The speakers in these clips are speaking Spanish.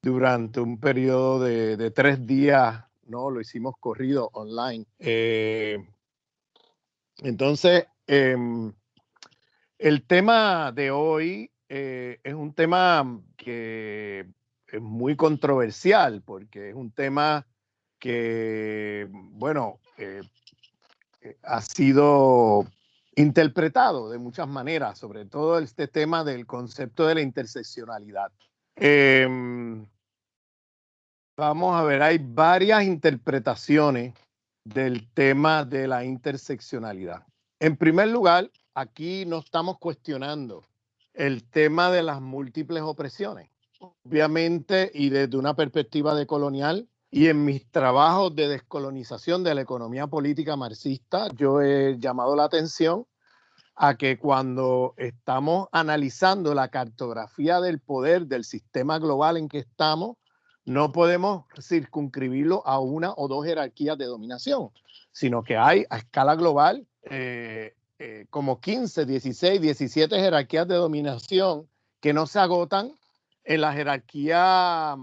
durante un periodo de 3 días, ¿no? Lo hicimos corrido online. Entonces, el tema de hoy es un tema que es muy controversial porque es un tema que, bueno, ha sido interpretado de muchas maneras, sobre todo este tema del concepto de la interseccionalidad. Vamos a ver, hay varias interpretaciones del tema de la interseccionalidad. En primer lugar, aquí no estamos cuestionando el tema de las múltiples opresiones. Obviamente, y desde una perspectiva decolonial, y en mis trabajos de descolonización de la economía política marxista, yo he llamado la atención a que cuando estamos analizando la cartografía del poder del sistema global en que estamos, no podemos circunscribirlo a una o dos jerarquías de dominación, sino que hay a escala global como 15, 16, 17 jerarquías de dominación que no se agotan en la jerarquía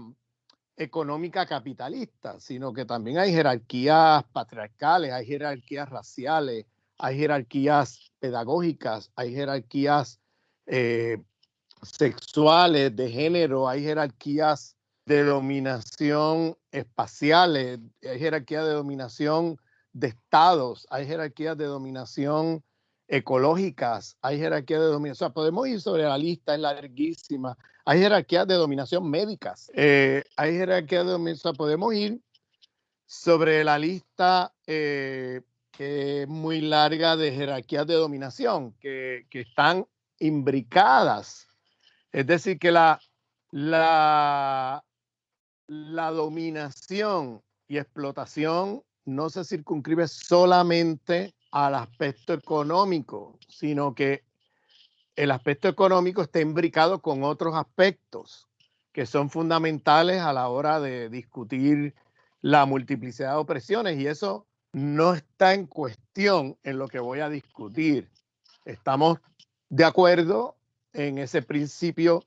económica capitalista, sino que también hay jerarquías patriarcales, hay jerarquías raciales, hay jerarquías pedagógicas, hay jerarquías sexuales, de género, hay jerarquías de dominación espaciales, hay jerarquías de dominación de estados, hay jerarquías de dominación ecológicas, hay jerarquías de dominación, o sea, podemos ir sobre la lista, es larguísima, hay jerarquías de dominación médicas, hay jerarquías de dominación, o sea, podemos ir sobre la lista que es muy larga de jerarquías de dominación que están imbricadas. Es decir, que la dominación y explotación no se circunscribe solamente al aspecto económico, sino que el aspecto económico está imbricado con otros aspectos que son fundamentales a la hora de discutir la multiplicidad de opresiones, y eso no está en cuestión en lo que voy a discutir. Estamos de acuerdo en ese principio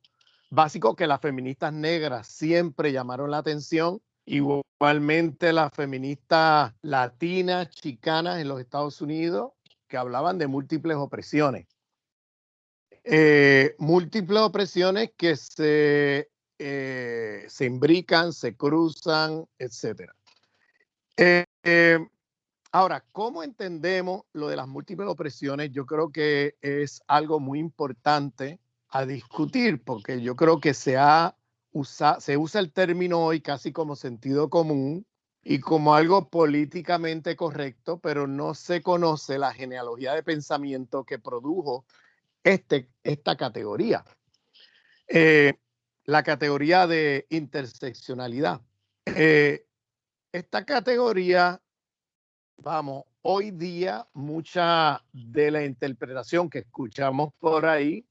básico que las feministas negras siempre llamaron la atención, igualmente las feministas latinas, chicanas en los Estados Unidos, que hablaban de múltiples opresiones. Múltiples opresiones que se imbrican, se cruzan, etc. Ahora, ¿cómo entendemos lo de las múltiples opresiones? Yo creo que es algo muy importante a discutir, porque yo creo que se usa el término hoy casi como sentido común y como algo políticamente correcto, pero no se conoce la genealogía de pensamiento que produjo esta categoría. La categoría de interseccionalidad. Esta categoría, vamos, hoy día mucha de la interpretación que escuchamos por ahí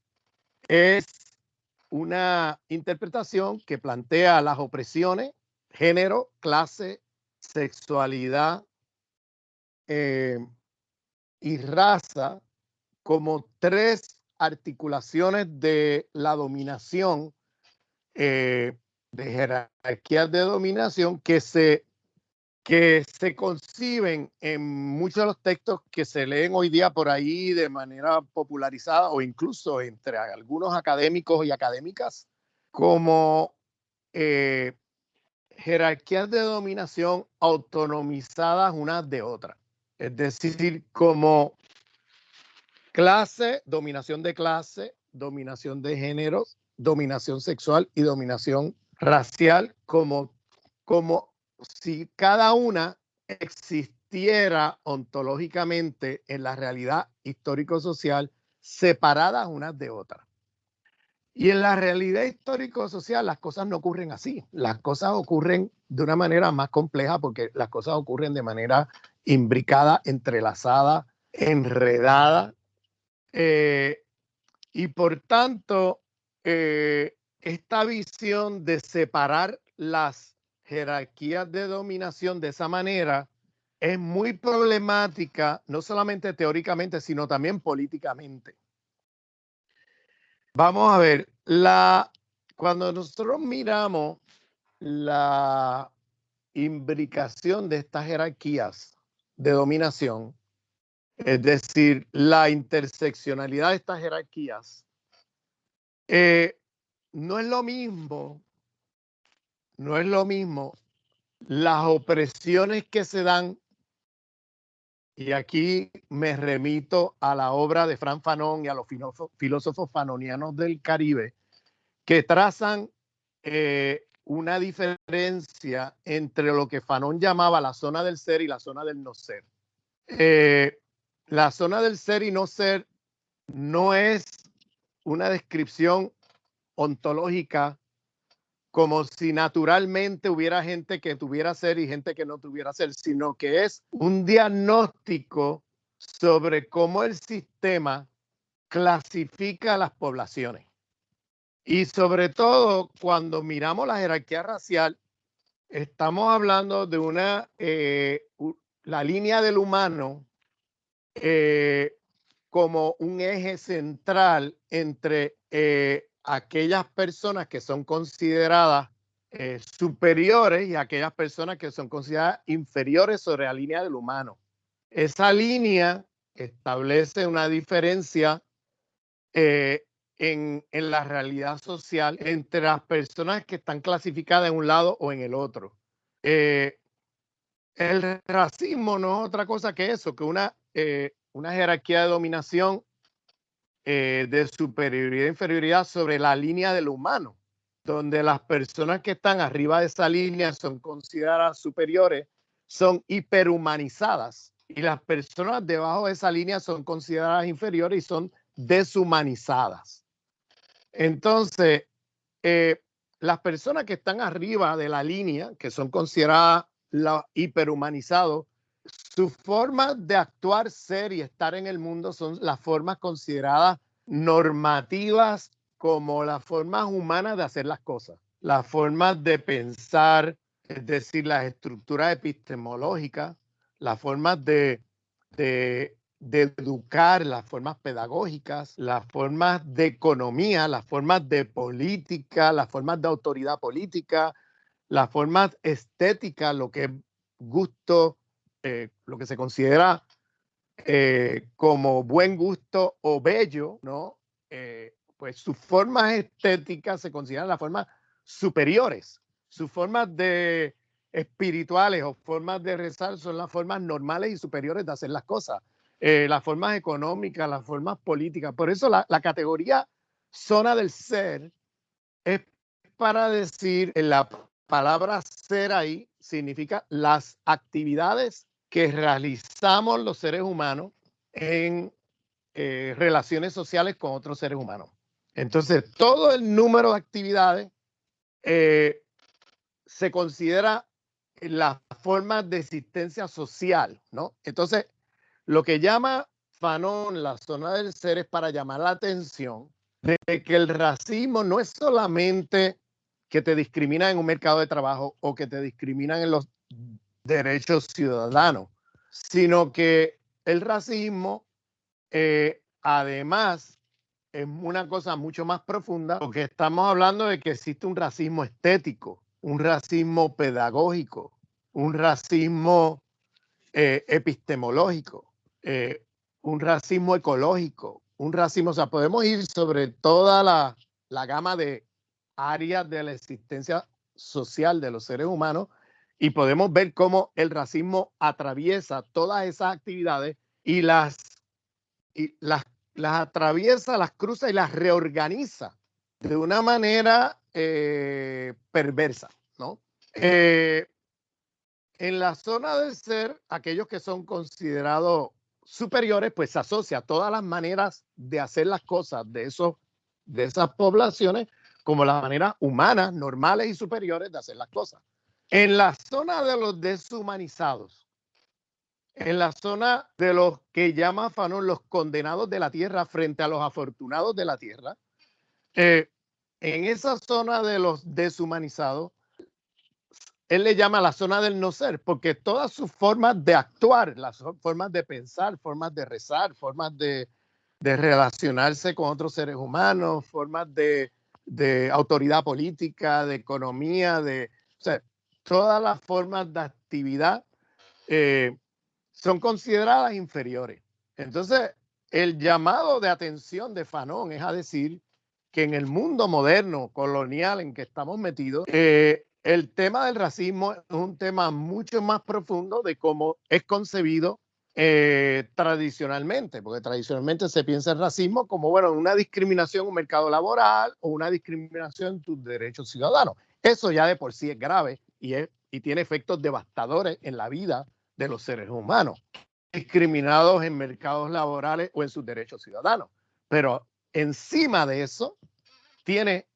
es una interpretación que plantea las opresiones, género, clase, sexualidad y raza como tres articulaciones de la dominación, de jerarquías de dominación que se conciben en muchos de los textos que se leen hoy día por ahí de manera popularizada o incluso entre algunos académicos y académicas como jerarquías de dominación autonomizadas unas de otras. Es decir, como clase, dominación de géneros, dominación sexual y dominación racial, como si cada una existiera ontológicamente en la realidad histórico-social separadas unas de otras. Y en la realidad histórico-social las cosas no ocurren así. Las cosas ocurren de una manera más compleja porque las cosas ocurren de manera imbricada, entrelazada, enredada. Y por tanto, esta visión de separar las jerarquías de dominación de esa manera es muy problemática, no solamente teóricamente, sino también políticamente. Vamos a ver, cuando nosotros miramos la imbricación de estas jerarquías de dominación, es decir, la interseccionalidad de estas jerarquías, no es lo mismo las opresiones que se dan, y aquí me remito a la obra de Frantz Fanon y a los filósofos fanonianos del Caribe, que trazan una diferencia entre lo que Fanon llamaba la zona del ser y la zona del no ser. La zona del ser y no ser no es una descripción ontológica como si naturalmente hubiera gente que tuviera ser y gente que no tuviera ser, sino que es un diagnóstico sobre cómo el sistema clasifica a las poblaciones. Y sobre todo, cuando miramos la jerarquía racial, estamos hablando de la línea del humano como un eje central entre aquellas personas que son consideradas superiores y aquellas personas que son consideradas inferiores sobre la línea del humano. Esa línea establece una diferencia en la realidad social entre las personas que están clasificadas en un lado o en el otro. El racismo no es otra cosa que eso, que una jerarquía de dominación, de superioridad e inferioridad sobre la línea del humano, donde las personas que están arriba de esa línea son consideradas superiores, son hiperhumanizadas, y las personas debajo de esa línea son consideradas inferiores y son deshumanizadas. Entonces, las personas que están arriba de la línea, que son consideradas los hiperhumanizados, su forma de actuar, ser y estar en el mundo son las formas consideradas normativas como las formas humanas de hacer las cosas, las formas de pensar, es decir, las estructuras epistemológicas, las formas de educar, las formas pedagógicas, las formas de economía, las formas de política, las formas de autoridad política, las formas estéticas, lo que es gusto, lo que se considera como buen gusto o bello, ¿no? Pues sus formas estéticas se consideran las formas superiores. Sus formas de espirituales o formas de rezar son las formas normales y superiores de hacer las cosas. Las formas económicas, las formas políticas. Por eso la categoría zona del ser es para decir, la palabra ser ahí significa las actividades que realizamos los seres humanos en relaciones sociales con otros seres humanos. Entonces, todo el número de actividades se considera las formas de existencia social, ¿no? Entonces, lo que llama Fanon la zona del ser es para llamar la atención de que el racismo no es solamente que te discriminan en un mercado de trabajo o que te discriminan en los derechos ciudadanos, sino que el racismo además es una cosa mucho más profunda, porque estamos hablando de que existe un racismo estético, un racismo pedagógico, un racismo epistemológico, un racismo ecológico, un racismo, o sea, podemos ir sobre toda la gama de áreas de la existencia social de los seres humanos y podemos ver cómo el racismo atraviesa todas esas actividades y las atraviesa, las cruza y las reorganiza de una manera perversa, ¿no? En la zona del ser, aquellos que son considerados superiores, pues se asocia a todas las maneras de hacer las cosas de esas poblaciones como las maneras humanas, normales y superiores de hacer las cosas. En la zona de los deshumanizados, en la zona de los que llama Fanon los condenados de la tierra frente a los afortunados de la tierra, en esa zona de los deshumanizados, él le llama la zona del no ser, porque todas sus formas de actuar, las formas de pensar, formas de rezar, formas de relacionarse con otros seres humanos, formas de autoridad política, de economía, sea, todas las formas de actividad son consideradas inferiores. Entonces, el llamado de atención de Fanon es a decir que en el mundo moderno, colonial en que estamos metidos, el tema del racismo es un tema mucho más profundo de cómo es concebido tradicionalmente, porque tradicionalmente se piensa el racismo como, bueno, una discriminación en un mercado laboral o una discriminación en tus derechos ciudadanos. Eso ya de por sí es grave y tiene efectos devastadores en la vida de los seres humanos, discriminados en mercados laborales o en sus derechos ciudadanos. Pero encima de eso, tiene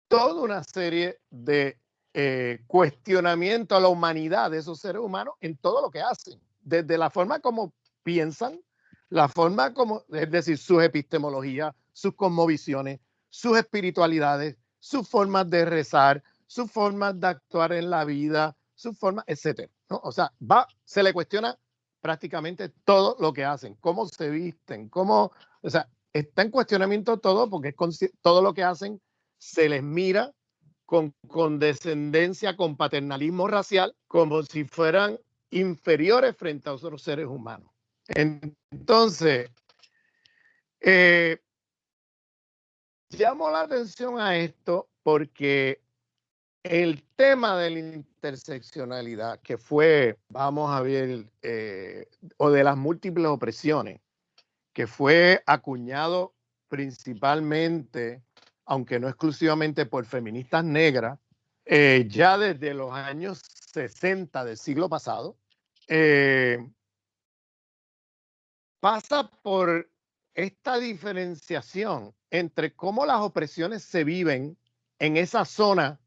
toda una serie de cuestionamiento a la humanidad de esos seres humanos en todo lo que hacen, desde la forma como piensan, la forma como, es decir, sus epistemologías, sus cosmovisiones, sus espiritualidades, sus formas de rezar, sus formas de actuar en la vida, sus formas, etcétera, ¿no? O sea, se le cuestiona prácticamente todo lo que hacen, cómo se visten, cómo, o sea, está en cuestionamiento todo porque todo lo que hacen se les mira con condescendencia, con paternalismo racial, como si fueran inferiores frente a otros seres humanos. Entonces, llamo la atención a esto porque el tema de la interseccionalidad, que fue, vamos a ver, o de las múltiples opresiones, que fue acuñado principalmente, aunque no exclusivamente por feministas negras, ya desde los años 60 del siglo pasado, pasa por esta diferenciación entre cómo las opresiones se viven en esa zona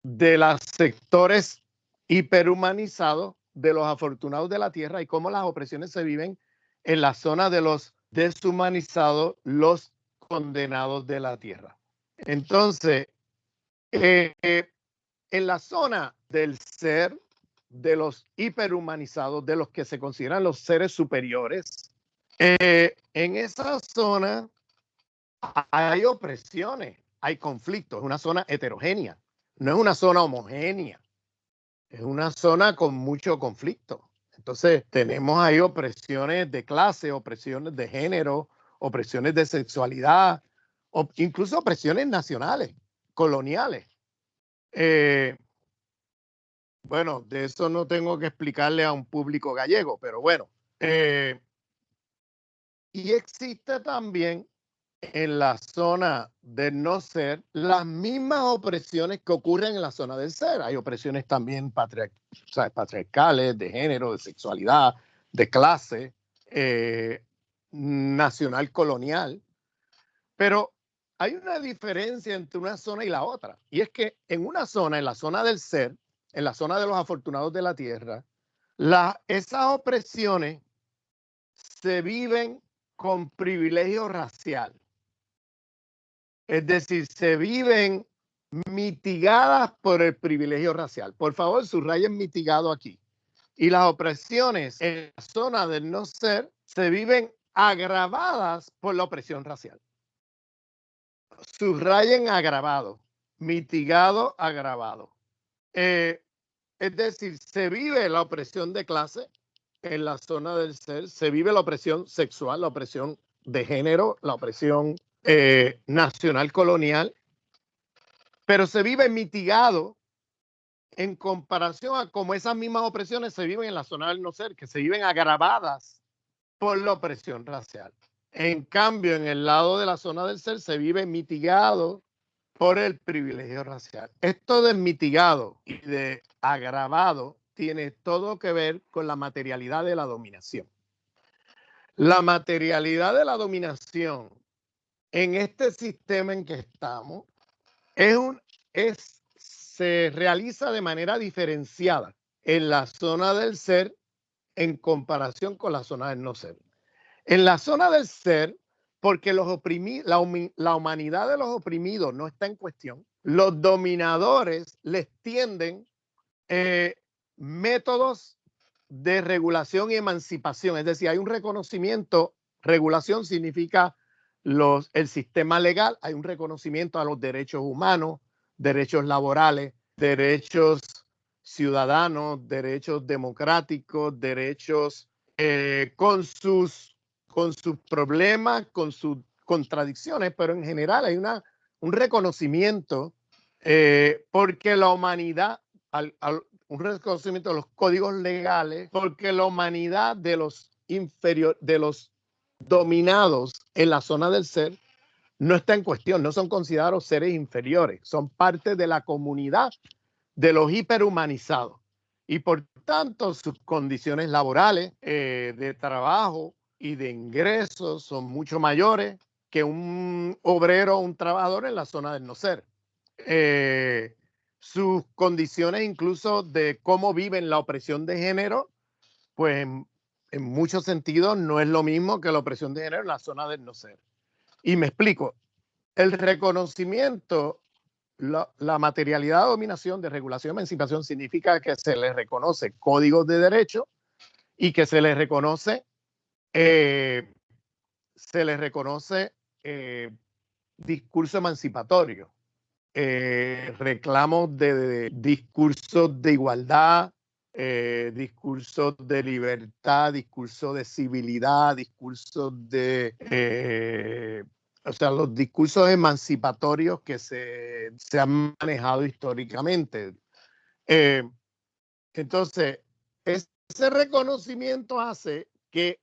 de los sectores hiperhumanizados de los afortunados de la tierra y cómo las opresiones se viven en la zona de los deshumanizados, los condenados de la tierra. Entonces, en la zona del ser, de los hiperhumanizados, de los que se consideran los seres superiores, en esa zona hay opresiones, hay conflictos, es una zona heterogénea, no es una zona homogénea, es una zona con mucho conflicto. Entonces tenemos ahí opresiones de clase, opresiones de género, opresiones de sexualidad, incluso opresiones nacionales, coloniales. Bueno, de eso no tengo que explicarle a un público gallego, pero bueno. Y existe también en la zona del no ser las mismas opresiones que ocurren en la zona del ser. Hay opresiones también patriarcales, de género, de sexualidad, de clase, nacional colonial. Pero hay una diferencia entre una zona y la otra. Y es que en una zona, en la zona del ser, en la zona de los afortunados de la tierra, esas opresiones se viven con privilegio racial. Es decir, se viven mitigadas por el privilegio racial. Por favor, subrayen mitigado aquí. Y las opresiones en la zona del no ser se viven agravadas por la opresión racial. Subrayen agravado, mitigado, agravado. Es decir, se vive la opresión de clase en la zona del ser, se vive la opresión sexual, la opresión de género, la opresión nacional colonial, pero se vive mitigado en comparación a cómo esas mismas opresiones se viven en la zona del no ser, que se viven agravadas por la opresión racial. En cambio, en el lado de la zona del ser se vive mitigado por el privilegio racial. Esto de mitigado y de agravado tiene todo que ver con la materialidad de la dominación. La materialidad de la dominación en este sistema en que estamos se realiza de manera diferenciada en la zona del ser en comparación con la zona del no ser. En la zona del ser, porque la humanidad de los oprimidos no está en cuestión, los dominadores les tienden métodos de regulación y emancipación. Es decir, hay un reconocimiento, regulación significa el sistema legal, hay un reconocimiento a los derechos humanos, derechos laborales, derechos ciudadanos, derechos democráticos, derechos con sus problemas, con sus contradicciones, pero en general hay un reconocimiento porque la humanidad, un reconocimiento de los códigos legales, porque la humanidad de los dominados en la zona del ser no está en cuestión, no son considerados seres inferiores, son parte de la comunidad de los hiperhumanizados y por tanto sus condiciones laborales, de trabajo y de ingresos son mucho mayores que un obrero o un trabajador en la zona del no ser. Sus condiciones incluso de cómo viven la opresión de género, pues en muchos sentidos no es lo mismo que la opresión de género en la zona del no ser. Y me explico, el reconocimiento, la materialidad de dominación, de regulación y emancipación significa que se les reconoce códigos de derecho y que se les reconoce discurso emancipatorio, reclamos de discursos de igualdad, discursos de libertad, discursos de civilidad, discursos de o sea, los discursos emancipatorios que se han manejado históricamente. Entonces, ese reconocimiento hace que,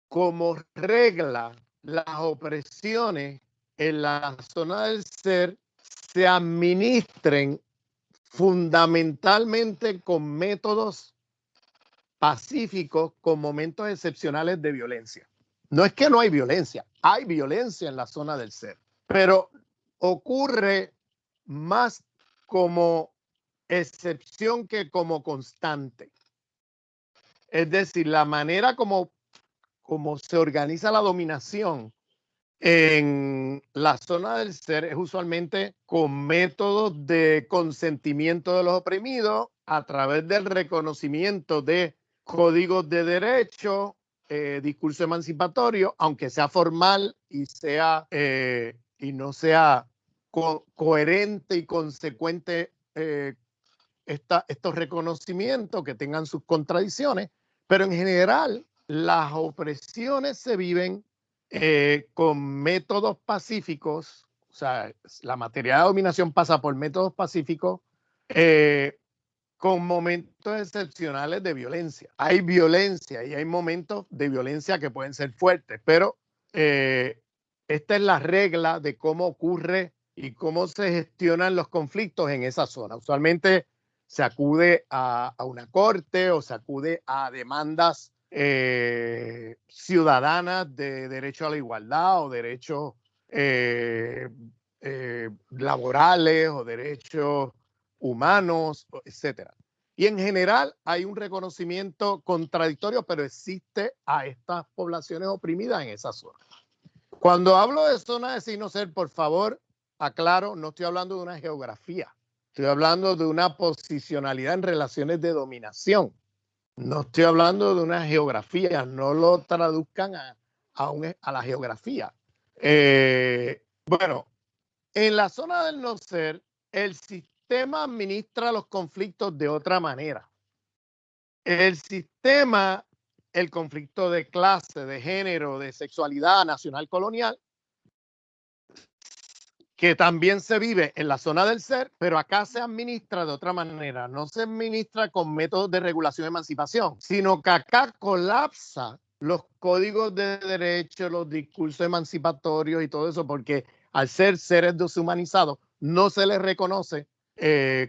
como regla, las opresiones en la zona del ser se administren fundamentalmente con métodos pacíficos, con momentos excepcionales de violencia. No es que no hay violencia en la zona del ser, pero ocurre más como excepción que como constante. Es decir, la manera como se organiza la dominación en la zona del ser es usualmente con métodos de consentimiento de los oprimidos a través del reconocimiento de códigos de derecho, discurso emancipatorio, aunque sea formal y no sea coherente y consecuente estos reconocimientos, que tengan sus contradicciones, pero en general las opresiones se viven con métodos pacíficos. O sea, la materia de dominación pasa por métodos pacíficos con momentos excepcionales de violencia. Hay violencia y hay momentos de violencia que pueden ser fuertes, pero esta es la regla de cómo ocurre y cómo se gestionan los conflictos en esa zona. Usualmente se acude a una corte o se acude a demandas ciudadanas de derecho a la igualdad o derechos laborales o derechos humanos, etcétera. Y en general hay un reconocimiento contradictorio, pero existe a estas poblaciones oprimidas en esa zona. Cuando hablo de zona de sin no ser, por favor, aclaro, no estoy hablando de una geografía, estoy hablando de una posicionalidad en relaciones de dominación. No estoy hablando de una geografía, no lo traduzcan a la geografía. Bueno, en la zona del no ser, el sistema administra los conflictos de otra manera. El sistema, el conflicto de clase, de género, de sexualidad nacional colonial, que también se vive en la zona del ser, pero acá se administra de otra manera. No se administra con métodos de regulación y emancipación, sino que acá colapsa los códigos de derecho, los discursos emancipatorios y todo eso, porque al ser seres deshumanizados no se les reconoce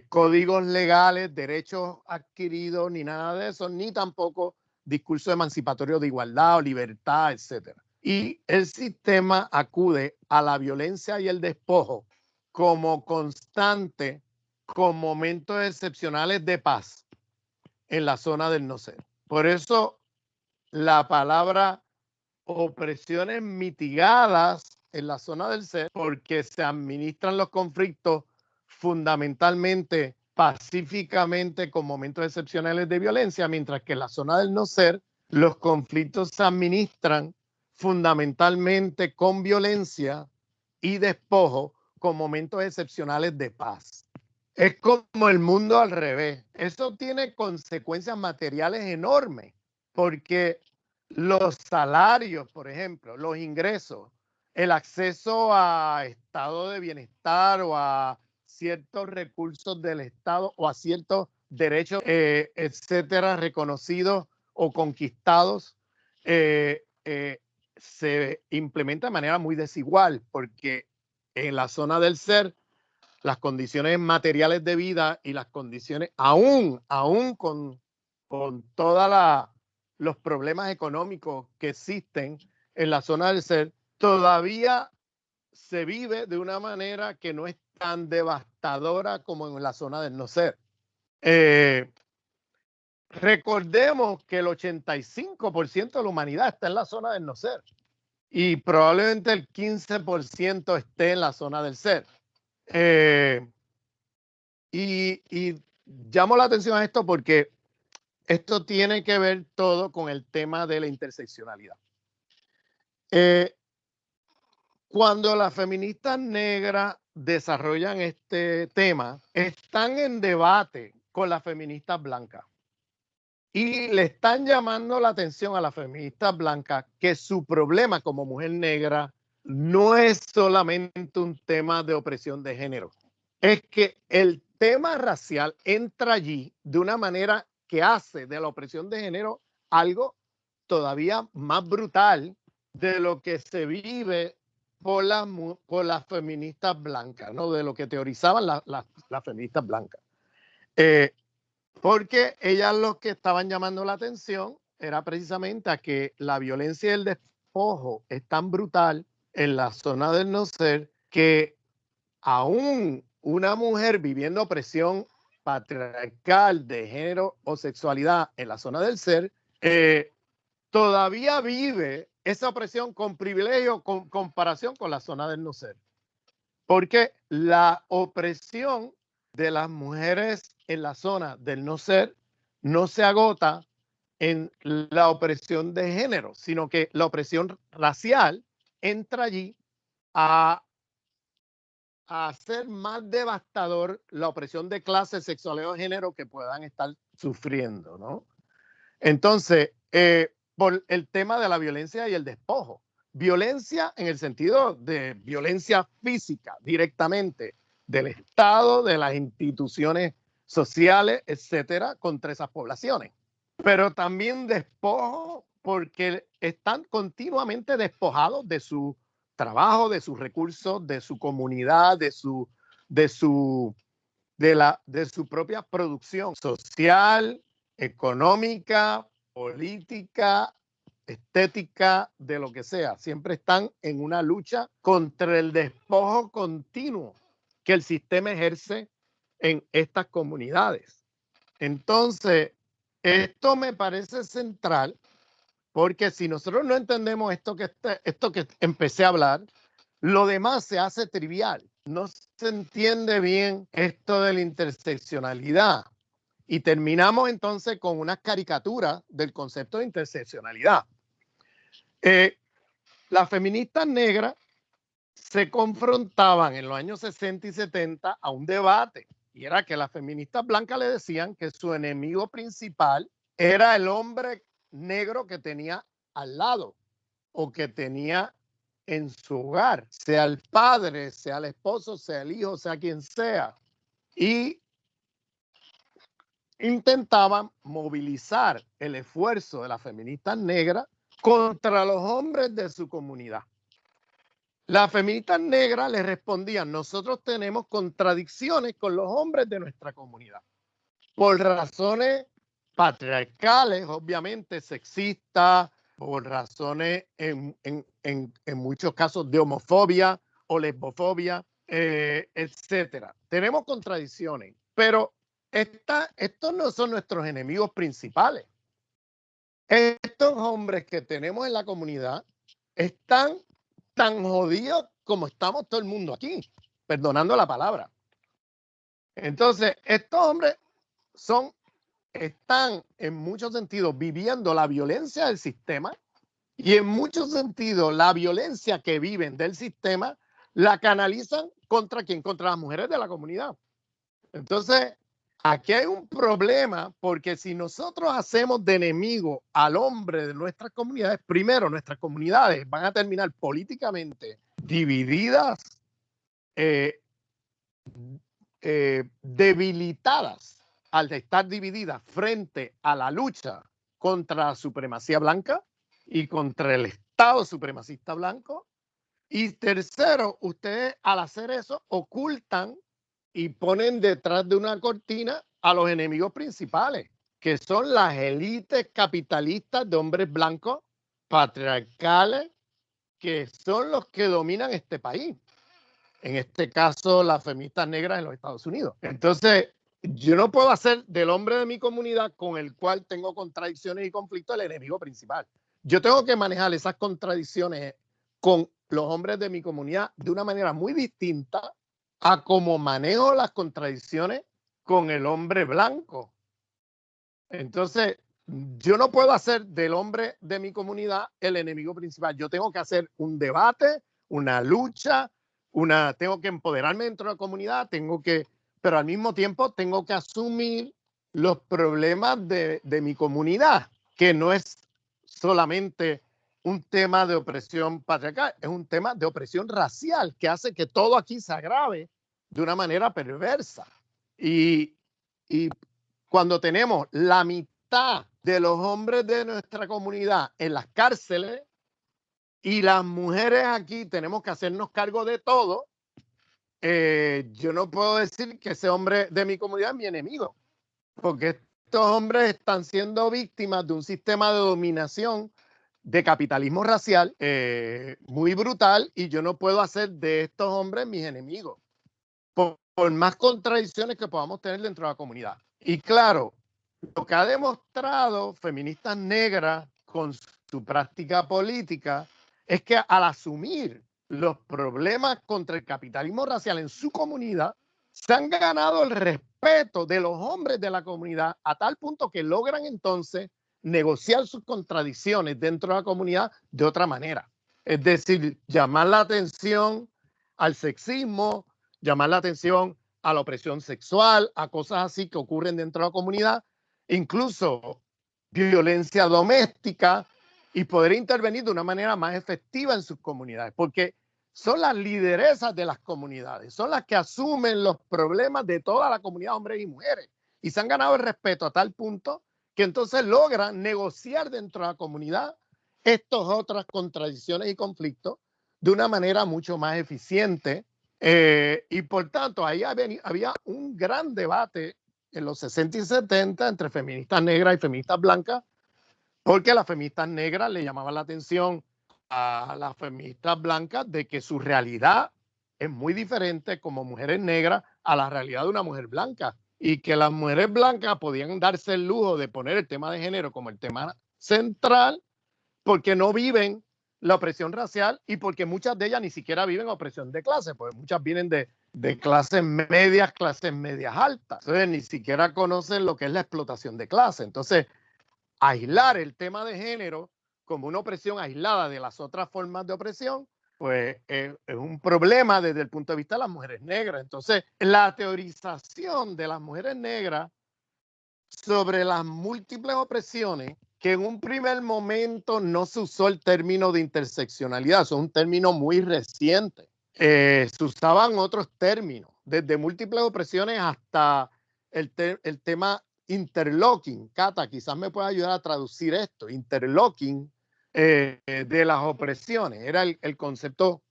códigos legales, derechos adquiridos, ni nada de eso, ni tampoco discurso emancipatorio de igualdad o libertad, etcétera. Y el sistema acude a la violencia y el despojo como constante, con momentos excepcionales de paz en la zona del no ser. Por eso la palabra opresiones mitigadas en la zona del ser, porque se administran los conflictos fundamentalmente pacíficamente con momentos excepcionales de violencia, mientras que en la zona del no ser los conflictos se administran fundamentalmente con violencia y despojo con momentos excepcionales de paz. Es como el mundo al revés. Eso tiene consecuencias materiales enormes, porque los salarios, por ejemplo, los ingresos, el acceso a estado de bienestar o a ciertos recursos del Estado o a ciertos derechos, etcétera, reconocidos o conquistados, se implementa de manera muy desigual, porque en la zona del ser las condiciones materiales de vida y las condiciones, aún con todos los problemas económicos que existen en la zona del ser, todavía se vive de una manera que no es tan devastadora como en la zona del no ser. Recordemos que el 85% de la humanidad está en la zona del no ser y probablemente el 15% esté en la zona del ser. Y llamo la atención a esto porque esto tiene que ver todo con el tema de la interseccionalidad. Cuando las feministas negras desarrollan este tema, están en debate con las feministas blancas y le están llamando la atención a las feministas blancas que su problema como mujer negra no es solamente un tema de opresión de género, es que el tema racial entra allí de una manera que hace de la opresión de género algo todavía más brutal de lo que se vive por las feministas blancas, ¿no? De lo que teorizaban las feministas blancas. Porque ellas lo que estaban llamando la atención era precisamente a que la violencia y el despojo es tan brutal en la zona del no ser que aún una mujer viviendo opresión patriarcal de género o sexualidad en la zona del ser, todavía vive esa opresión con privilegio con comparación con la zona del no ser. Porque la opresión de las mujeres en la zona del no ser no se agota en la opresión de género, sino que la opresión racial entra allí a hacer más devastador la opresión de clase, sexualidad o género que puedan estar sufriendo, ¿no? Entonces, por el tema de la violencia y el despojo. Violencia en el sentido de violencia física directamente del Estado, de las instituciones sociales, etcétera, contra esas poblaciones. Pero también despojo porque están continuamente despojados de su trabajo, de sus recursos, de su comunidad, de su propia producción social, económica, política, estética, de lo que sea. Siempre están en una lucha contra el despojo continuo que el sistema ejerce en estas comunidades. Entonces, esto me parece central porque si nosotros no entendemos esto que empecé a hablar, lo demás se hace trivial. No se entiende bien esto de la interseccionalidad. Y terminamos entonces con una caricatura del concepto de interseccionalidad. Las feministas negras se confrontaban en los años 60 y 70 a un debate. Y era que las feministas blancas le decían que su enemigo principal era el hombre negro que tenía al lado o que tenía en su hogar, sea el padre, sea el esposo, sea el hijo, sea quien sea. Y intentaban movilizar el esfuerzo de las feministas negras contra los hombres de su comunidad. Las feministas negras les respondían: nosotros tenemos contradicciones con los hombres de nuestra comunidad, por razones patriarcales, obviamente sexistas, por razones en muchos casos de homofobia o lesbofobia, etcétera. Tenemos contradicciones, pero estos no son nuestros enemigos principales. Estos hombres que tenemos en la comunidad están tan jodidos como estamos todo el mundo aquí, perdonando la palabra. Entonces, estos hombres están en muchos sentidos viviendo la violencia del sistema y en muchos sentidos la violencia que viven del sistema la canalizan contra quién, contra las mujeres de la comunidad. Entonces, aquí hay un problema porque si nosotros hacemos de enemigo al hombre de nuestras comunidades, primero nuestras comunidades van a terminar políticamente divididas, debilitadas al estar divididas frente a la lucha contra la supremacía blanca y contra el Estado supremacista blanco. Y tercero, ustedes al hacer eso ocultan y ponen detrás de una cortina a los enemigos principales, que son las élites capitalistas de hombres blancos, patriarcales, que son los que dominan este país. En este caso, las feministas negras en los Estados Unidos. Entonces, yo no puedo hacer del hombre de mi comunidad con el cual tengo contradicciones y conflictos el enemigo principal. Yo tengo que manejar esas contradicciones con los hombres de mi comunidad de una manera muy distinta a cómo manejo las contradicciones con el hombre blanco. Entonces, yo no puedo hacer del hombre de mi comunidad el enemigo principal. Yo tengo que hacer un debate, una lucha, tengo que empoderarme dentro de la comunidad, pero al mismo tiempo tengo que asumir los problemas de mi comunidad, que no es solamente un tema de opresión patriarcal, es un tema de opresión racial que hace que todo aquí se agrave de una manera perversa. Y cuando tenemos la mitad de los hombres de nuestra comunidad en las cárceles y las mujeres aquí tenemos que hacernos cargo de todo, yo no puedo decir que ese hombre de mi comunidad es mi enemigo, porque estos hombres están siendo víctimas de un sistema de dominación de capitalismo racial muy brutal y yo no puedo hacer de estos hombres mis enemigos, por más contradicciones que podamos tener dentro de la comunidad. Y claro, lo que ha demostrado feministas negras con su práctica política es que al asumir los problemas contra el capitalismo racial en su comunidad, se han ganado el respeto de los hombres de la comunidad a tal punto que logran entonces negociar sus contradicciones dentro de la comunidad de otra manera. Es decir, llamar la atención al sexismo, llamar la atención a la opresión sexual, a cosas así que ocurren dentro de la comunidad, incluso violencia doméstica, y poder intervenir de una manera más efectiva en sus comunidades, porque son las lideresas de las comunidades, son las que asumen los problemas de toda la comunidad, hombres y mujeres, y se han ganado el respeto a tal punto que entonces logran negociar dentro de la comunidad estas otras contradicciones y conflictos de una manera mucho más eficiente. Y por tanto, ahí había un gran debate en los 60 y 70 entre feministas negras y feministas blancas, porque las feministas negras le llamaban la atención a las feministas blancas de que su realidad es muy diferente como mujeres negras a la realidad de una mujer blanca, y que las mujeres blancas podían darse el lujo de poner el tema de género como el tema central porque no viven la opresión racial y porque muchas de ellas ni siquiera viven opresión de clase, porque muchas vienen de clases medias altas. Entonces ni siquiera conocen lo que es la explotación de clase. Entonces, aislar el tema de género como una opresión aislada de las otras formas de opresión, pues es un problema desde el punto de vista de las mujeres negras. Entonces, la teorización de las mujeres negras sobre las múltiples opresiones, que en un primer momento no se usó el término de interseccionalidad, eso es un término muy reciente. Se usaban otros términos, desde múltiples opresiones hasta el tema interlocking. Cata, quizás me pueda ayudar a traducir esto. Interlocking de las opresiones. Era el concepto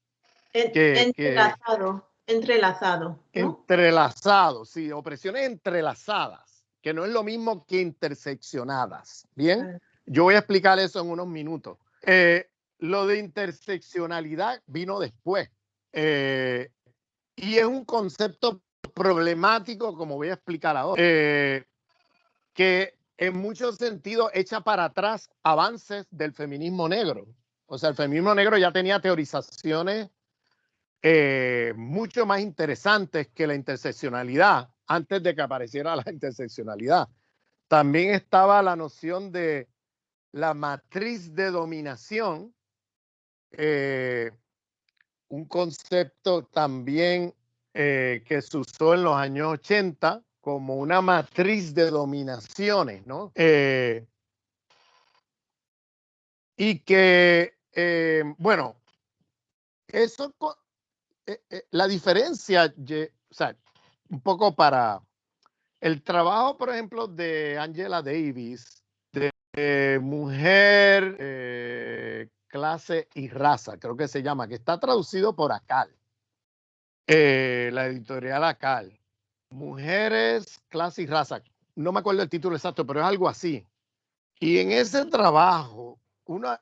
entrelazado, ¿no? Entrelazado, sí, opresiones entrelazadas, que no es lo mismo que interseccionadas. Bien, yo voy a explicar eso en unos minutos. Lo de interseccionalidad vino después. Y es un concepto problemático, como voy a explicar ahora, que en muchos sentidos echa para atrás avances del feminismo negro. O sea, el feminismo negro ya tenía teorizaciones mucho más interesantes que la interseccionalidad antes de que apareciera la interseccionalidad. También estaba la noción de la matriz de dominación, un concepto también que se usó en los años 80 como una matriz de dominaciones, ¿no? Y que, bueno, eso, la diferencia, o sea, un poco para el trabajo, por ejemplo, de Angela Davis, de Mujer, Clase y Raza, creo que se llama, que está traducido por ACAL, la editorial ACAL. Mujeres, Clase y Raza. No me acuerdo el título exacto, pero es algo así. Y en ese trabajo,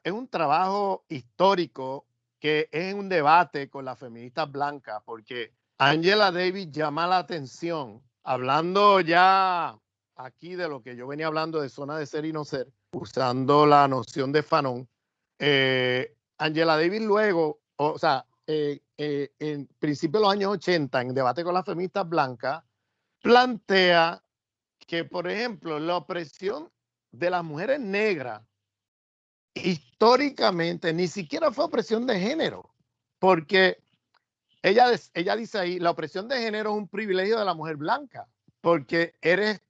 es un trabajo histórico que es un debate con las feministas blancas, porque Angela Davis llama la atención, hablando ya aquí de lo que yo venía hablando de zona de ser y no ser, usando la noción de Fanon. Angela Davis luego, o sea, en principio de los años 80, en debate con las feministas blancas, plantea que, por ejemplo, la opresión de las mujeres negras históricamente ni siquiera fue opresión de género, porque ella dice ahí, la opresión de género es un privilegio de la mujer blanca, porque eres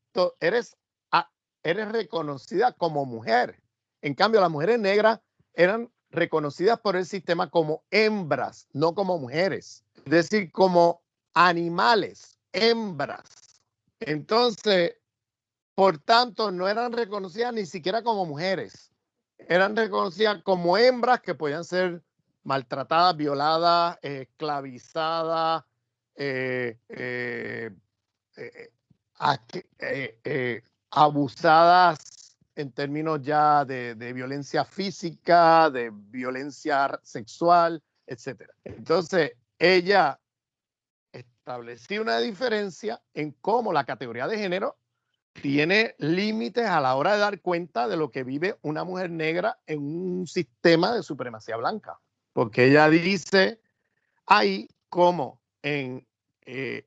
reconocida como mujer. En cambio, las mujeres negras eran reconocidas por el sistema como hembras, no como mujeres, es decir, como animales, hembras. Entonces, por tanto, no eran reconocidas ni siquiera como mujeres. Eran reconocidas como hembras que podían ser maltratadas, violadas, esclavizadas, abusadas en términos ya de violencia física, de violencia sexual, etc. Entonces, ella establecía una diferencia en cómo la categoría de género tiene límites a la hora de dar cuenta de lo que vive una mujer negra en un sistema de supremacía blanca. Porque ella dice ahí cómo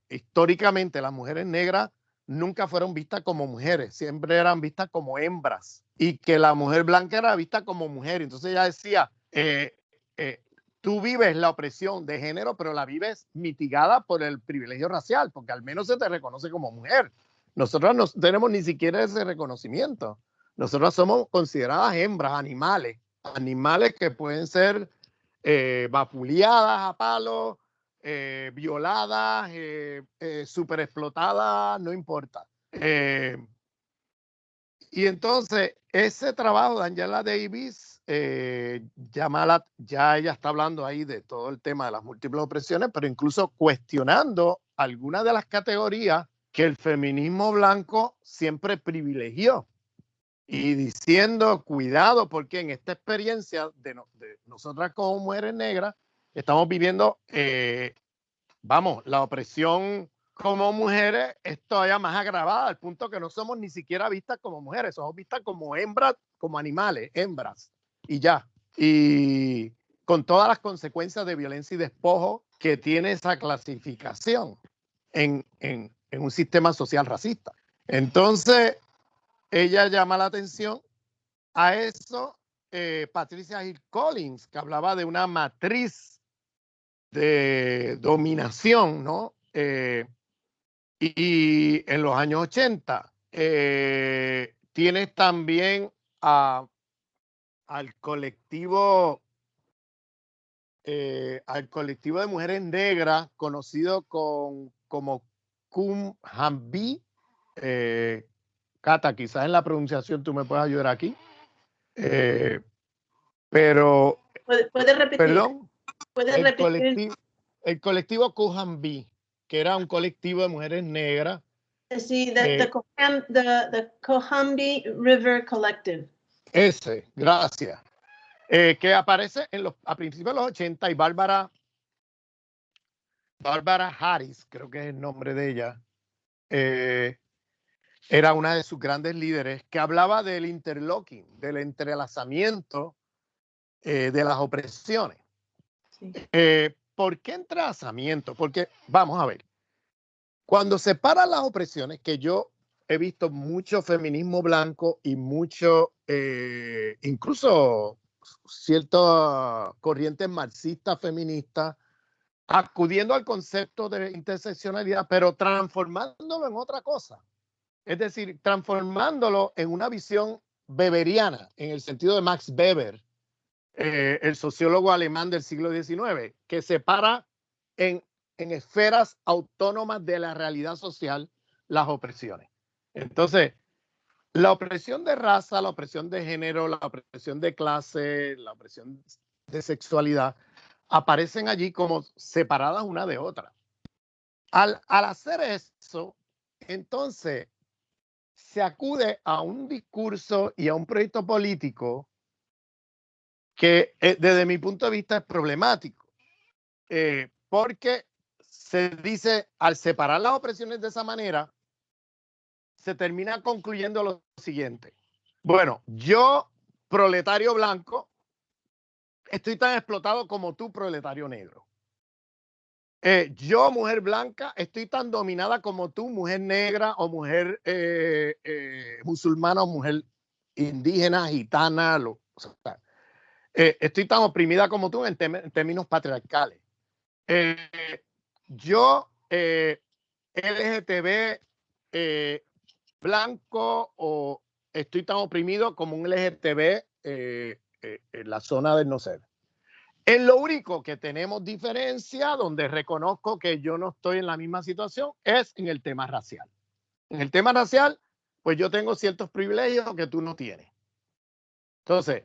históricamente las mujeres negras nunca fueron vistas como mujeres, siempre eran vistas como hembras, y que la mujer blanca era vista como mujer. Entonces ella decía, tú vives la opresión de género, pero la vives mitigada por el privilegio racial, porque al menos se te reconoce como mujer. Nosotros no tenemos ni siquiera ese reconocimiento. Nosotros somos consideradas hembras, animales que pueden ser vapuleadas a palos, violadas, super explotadas, no importa. Y entonces ese trabajo de Angela Davis, ya ella está hablando ahí de todo el tema de las múltiples opresiones, pero incluso cuestionando algunas de las categorías que el feminismo blanco siempre privilegió y diciendo, cuidado, porque en esta experiencia de nosotras como mujeres negras estamos viviendo, la opresión como mujeres es todavía más agravada, al punto que no somos ni siquiera vistas como mujeres, somos vistas como hembras, como animales, hembras, y ya. Y con todas las consecuencias de violencia y despojo que tiene esa clasificación en un sistema social racista. Entonces, ella llama la atención a eso. Patricia Hill Collins, que hablaba de una matriz de dominación, ¿no? Y en los años 80 tienes también al colectivo de mujeres negras conocido como Combahee. Cata, quizás en la pronunciación tú me puedes ayudar aquí. Pero ¿Puede repetir? Perdón. ¿Puede repetir? El colectivo Combahee, que era un colectivo de mujeres negras. Sí, the Combahee River Collective. Ese, gracias. Que aparece a principios de los 80 y Bárbara Harris, creo que es el nombre de ella, era una de sus grandes líderes, que hablaba del interlocking, del entrelazamiento de las opresiones. Sí. ¿Por qué entrelazamiento? Porque, vamos a ver, cuando separan las opresiones, que yo he visto mucho feminismo blanco y mucho, incluso ciertas corrientes marxistas feministas acudiendo al concepto de interseccionalidad, pero transformándolo en otra cosa. Es decir, transformándolo en una visión weberiana, en el sentido de Max Weber, el sociólogo alemán del siglo XIX, que separa en esferas autónomas de la realidad social las opresiones. Entonces, la opresión de raza, la opresión de género, la opresión de clase, la opresión de sexualidad, aparecen allí como separadas una de otra. Al hacer eso, entonces se acude a un discurso y a un proyecto político que desde mi punto de vista es problemático, porque se dice, al separar las opresiones de esa manera, se termina concluyendo lo siguiente. Bueno, yo, proletario blanco, estoy tan explotado como tú, proletario negro. Yo, mujer blanca, estoy tan dominada como tú, mujer negra o mujer musulmana o mujer indígena, gitana. O sea, estoy tan oprimida como tú en términos patriarcales. Yo, LGTB blanco, o estoy tan oprimido como un LGTB en la zona del no ser. Es lo único que tenemos diferencia, donde reconozco que yo no estoy en la misma situación, es en el tema racial. En el tema racial, pues yo tengo ciertos privilegios que tú no tienes. Entonces,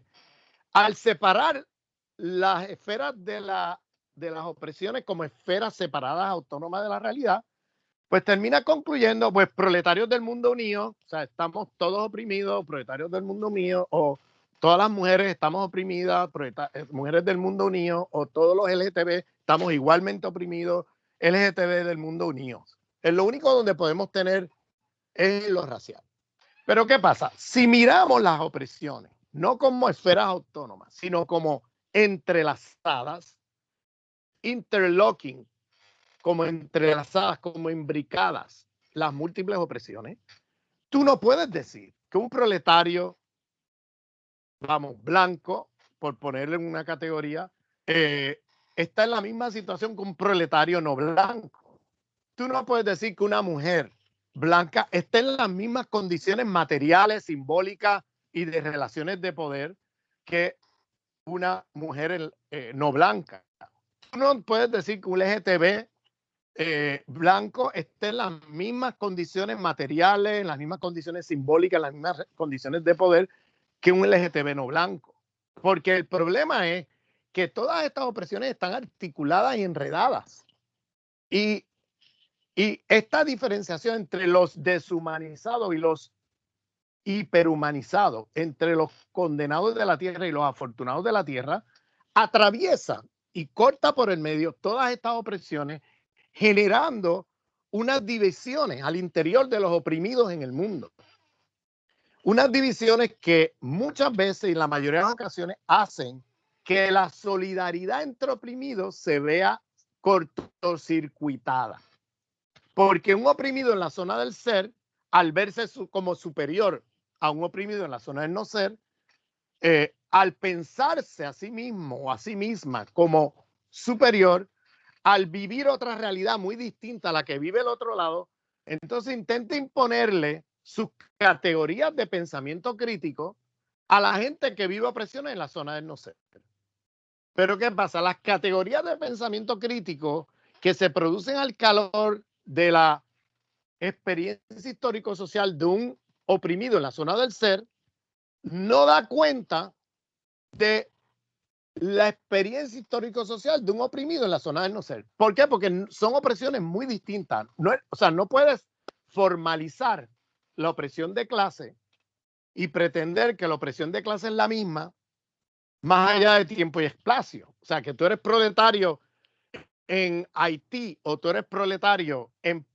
al separar las esferas de las opresiones como esferas separadas, autónomas de la realidad, pues termina concluyendo, pues proletarios del mundo unido, o sea, estamos todos oprimidos, proletarios del mundo unido, o todas las mujeres estamos oprimidas, mujeres del mundo unido, o todos los LGTB estamos igualmente oprimidos, LGTB del mundo unido. Es lo único donde podemos tener es lo racial. Pero ¿qué pasa? Si miramos las opresiones, no como esferas autónomas, sino como entrelazadas, interlocking, como entrelazadas, como imbricadas, las múltiples opresiones, tú no puedes decir que un proletario, vamos, blanco, por ponerle en una categoría, está en la misma situación que un proletario no blanco. Tú no puedes decir que una mujer blanca está en las mismas condiciones materiales, simbólicas y de relaciones de poder que una mujer no blanca. Tú no puedes decir que un LGTB blanco esté en las mismas condiciones materiales, en las mismas condiciones simbólicas, en las mismas condiciones de poder que un LGTB no blanco. Porque el problema es que todas estas opresiones están articuladas y enredadas. Y esta diferenciación entre los deshumanizados y los hiperhumanizados, entre los condenados de la tierra y los afortunados de la tierra, atraviesa y corta por el medio todas estas opresiones, generando unas divisiones al interior de los oprimidos en el mundo. Unas divisiones que muchas veces y en la mayoría de las ocasiones hacen que la solidaridad entre oprimidos se vea cortocircuitada. Porque un oprimido en la zona del ser, al verse como superior a un oprimido en la zona del no ser, al pensarse a sí mismo o a sí misma como superior, al vivir otra realidad muy distinta a la que vive el otro lado, entonces intenta imponerle sus categorías de pensamiento crítico a la gente que vive opresiones en la zona del no ser. Pero ¿qué pasa? Las categorías de pensamiento crítico que se producen al calor de la experiencia histórico-social de un oprimido en la zona del ser, no da cuenta de la experiencia histórico-social de un oprimido en la zona del no ser. ¿Por qué? Porque son opresiones muy distintas. No, o sea, no puedes formalizar la opresión de clase y pretender que la opresión de clase es la misma más allá de tiempo y espacio. O sea, que tú eres proletario en Haití o tú eres proletario en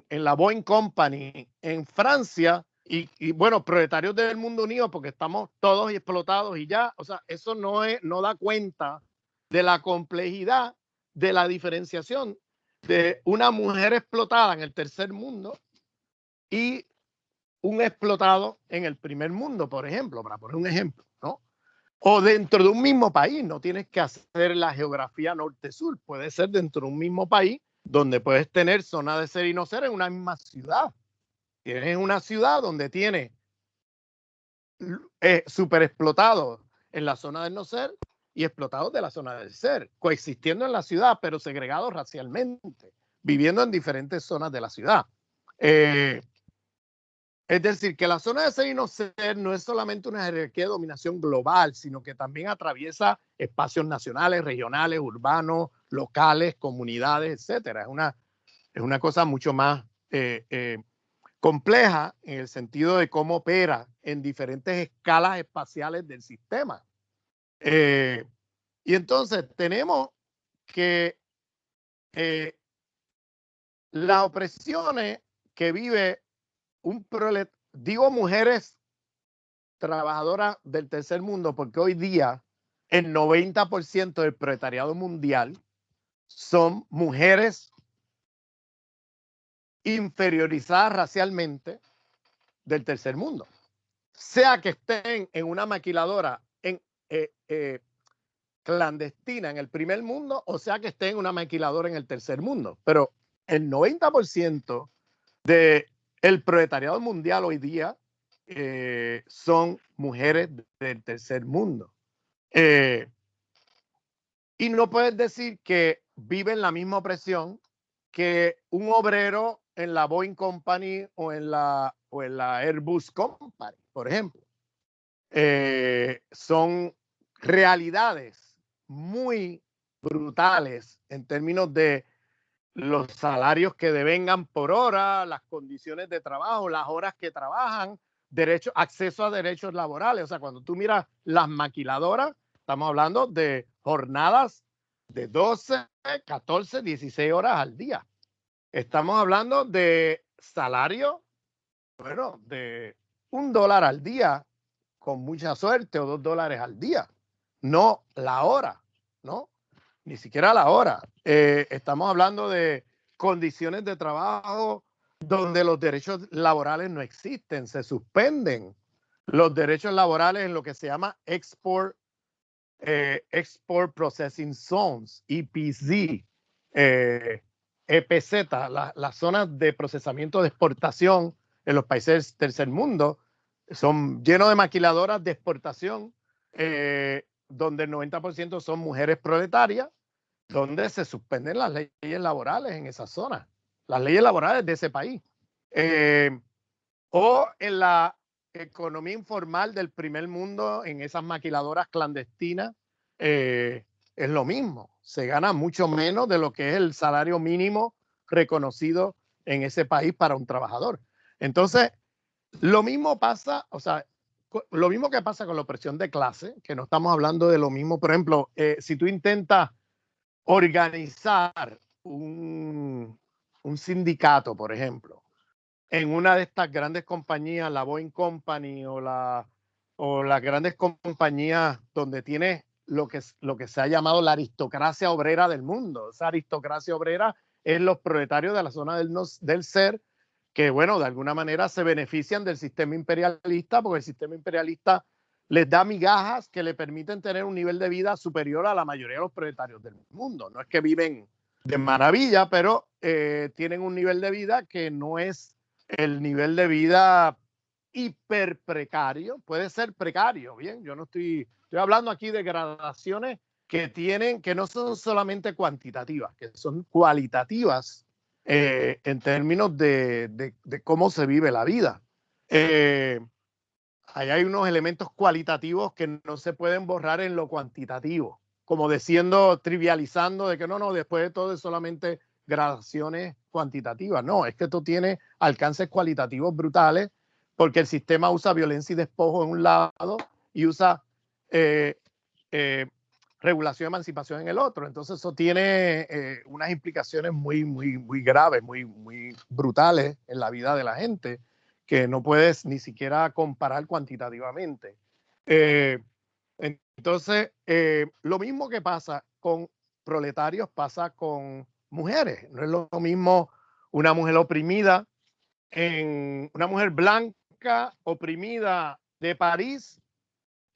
la Boeing Company en Francia y bueno, proletarios del mundo unido porque estamos todos explotados y ya, o sea, eso no da cuenta de la complejidad de la diferenciación de una mujer explotada en el tercer mundo y un explotado en el primer mundo, por ejemplo, para poner un ejemplo, ¿no? O dentro de un mismo país, no tienes que hacer la geografía norte-sur, puede ser dentro de un mismo país donde puedes tener zona de ser y no ser en una misma ciudad. Tienes una ciudad donde tienes súper explotado en la zona del no ser y explotados de la zona del ser, coexistiendo en la ciudad, pero segregados racialmente, viviendo en diferentes zonas de la ciudad. Es decir, que la zona de ser y no ser no es solamente una jerarquía de dominación global, sino que también atraviesa espacios nacionales, regionales, urbanos, locales, comunidades, etcétera. Es una cosa mucho más compleja en el sentido de cómo opera en diferentes escalas espaciales del sistema. Y entonces tenemos que las opresiones que vive un proletariado, digo mujeres trabajadoras del tercer mundo, porque hoy día el 90% del proletariado mundial son mujeres inferiorizadas racialmente del tercer mundo. Sea que estén en una maquiladora clandestina en el primer mundo, o sea que estén en una maquiladora en el tercer mundo. Pero el 90% del proletariado mundial hoy día son mujeres del tercer mundo. Y no puedes decir que viven la misma opresión que un obrero en la Boeing Company o en la Airbus Company, por ejemplo. Son realidades muy brutales en términos de los salarios que devengan por hora, las condiciones de trabajo, las horas que trabajan, derecho, acceso a derechos laborales. O sea, cuando tú miras las maquiladoras, estamos hablando de jornadas de 12, 14, 16 horas al día. Estamos hablando de salario, bueno, de $1 al día, con mucha suerte, o $2 al día. No la hora, ¿no? Ni siquiera la hora. Estamos hablando de condiciones de trabajo donde los derechos laborales no existen, se suspenden los derechos laborales en lo que se llama Export Processing Zones, EPZ, EPZ, las zonas de procesamiento de exportación en los países del tercer mundo, son llenos de maquiladoras de exportación, donde el 90% son mujeres proletarias, donde se suspenden las leyes laborales en esa zona, las leyes laborales de ese país. O en la economía informal del primer mundo, en esas maquiladoras clandestinas, es lo mismo. Se gana mucho menos de lo que es el salario mínimo reconocido en ese país para un trabajador. Entonces, lo mismo pasa, o sea, lo mismo que pasa con la opresión de clase, que no estamos hablando de lo mismo. Por ejemplo, si tú intentas organizar un sindicato, por ejemplo, en una de estas grandes compañías, la Boeing Company o las grandes compañías donde tiene lo que se ha llamado la aristocracia obrera del mundo. Esa aristocracia obrera es los proletarios de la zona del ser, que, bueno, de alguna manera se benefician del sistema imperialista, porque el sistema imperialista les da migajas que le permiten tener un nivel de vida superior a la mayoría de los proletarios del mundo. No es que viven de maravilla, pero tienen un nivel de vida que no es el nivel de vida hiper precario, puede ser precario, bien, yo no estoy hablando aquí de gradaciones que no son solamente cuantitativas, que son cualitativas en términos de cómo se vive la vida. Ahí hay unos elementos cualitativos que no se pueden borrar en lo cuantitativo, como diciendo, trivializando de que no, después de todo es solamente gradaciones cuantitativas. No, es que esto tiene alcances cualitativos brutales, porque el sistema usa violencia y despojo en un lado y usa regulación y emancipación en el otro. Entonces eso tiene unas implicaciones muy graves, muy brutales en la vida de la gente, que no puedes ni siquiera comparar cuantitativamente. Entonces, lo mismo que pasa con proletarios pasa con mujeres. No es lo mismo una mujer oprimida, una mujer blanca oprimida de París,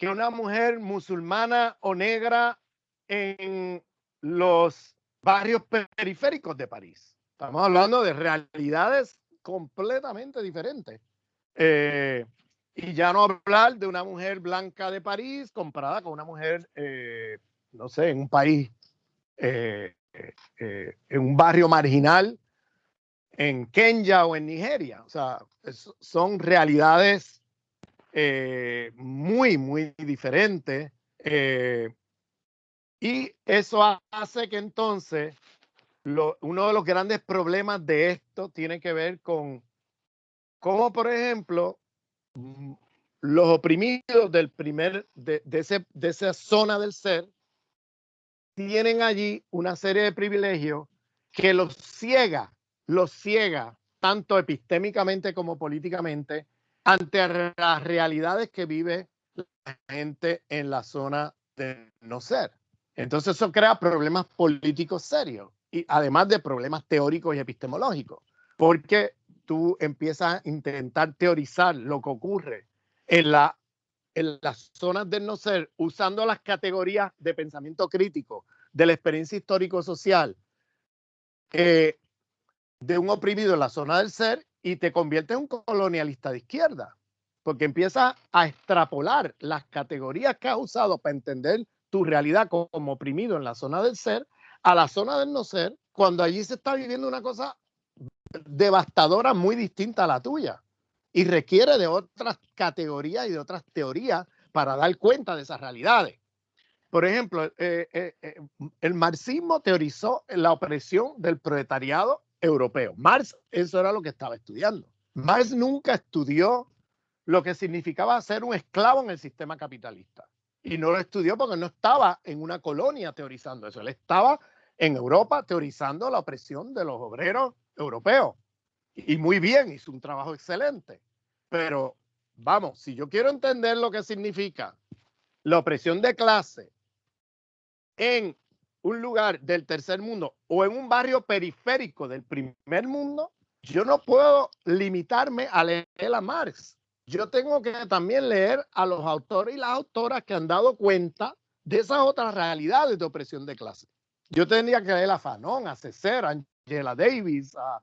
que una mujer musulmana o negra en los barrios periféricos de París. Estamos hablando de realidades completamente diferentes. Y ya no hablar de una mujer blanca de París comparada con una mujer, no sé, en un país, en un barrio marginal, en Kenia o en Nigeria. O sea, son realidades muy, muy diferentes. Y eso hace que entonces uno de los grandes problemas de esto tiene que ver con cómo, por ejemplo, los oprimidos de esa zona del ser tienen allí una serie de privilegios que los ciega tanto epistémicamente como políticamente ante las realidades que vive la gente en la zona de no ser. Entonces eso crea problemas políticos serios y además de problemas teóricos y epistemológicos, porque tú empiezas a intentar teorizar lo que ocurre en las zonas del no ser usando las categorías de pensamiento crítico de la experiencia histórico-social de un oprimido en la zona del ser y te conviertes en un colonialista de izquierda, porque empiezas a extrapolar las categorías que has usado para entender tu realidad como oprimido en la zona del ser a la zona del no ser, cuando allí se está viviendo una cosa devastadora muy distinta a la tuya y requiere de otras categorías y de otras teorías para dar cuenta de esas realidades. Por ejemplo, el marxismo teorizó la opresión del proletariado europeo. Marx, eso era lo que estaba estudiando. Marx nunca estudió lo que significaba ser un esclavo en el sistema capitalista. Y no lo estudió porque no estaba en una colonia teorizando eso. Él estaba en Europa teorizando la opresión de los obreros europeos. Y muy bien, hizo un trabajo excelente. Pero, vamos, si yo quiero entender lo que significa la opresión de clase en un lugar del tercer mundo o en un barrio periférico del primer mundo, yo no puedo limitarme a leer a Marx. Yo tengo que también leer a los autores y las autoras que han dado cuenta de esas otras realidades de opresión de clase. Yo tendría que leer a Fanon, a Césaire, a Angela Davis, a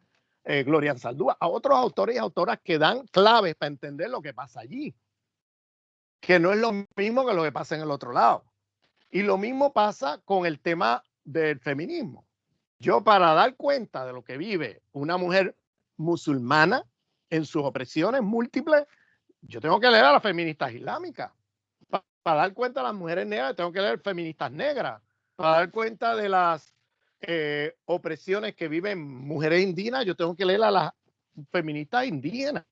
Gloria Anzaldúa, a otros autores y autoras que dan claves para entender lo que pasa allí, que no es lo mismo que lo que pasa en el otro lado. Y lo mismo pasa con el tema del feminismo. Yo, para dar cuenta de lo que vive una mujer musulmana en sus opresiones múltiples, yo tengo que leer a las feministas islámicas. Para dar cuenta de las mujeres negras, tengo que leer feministas negras. Para dar cuenta de las opresiones que viven mujeres indígenas, yo tengo que leer a las feministas indígenas.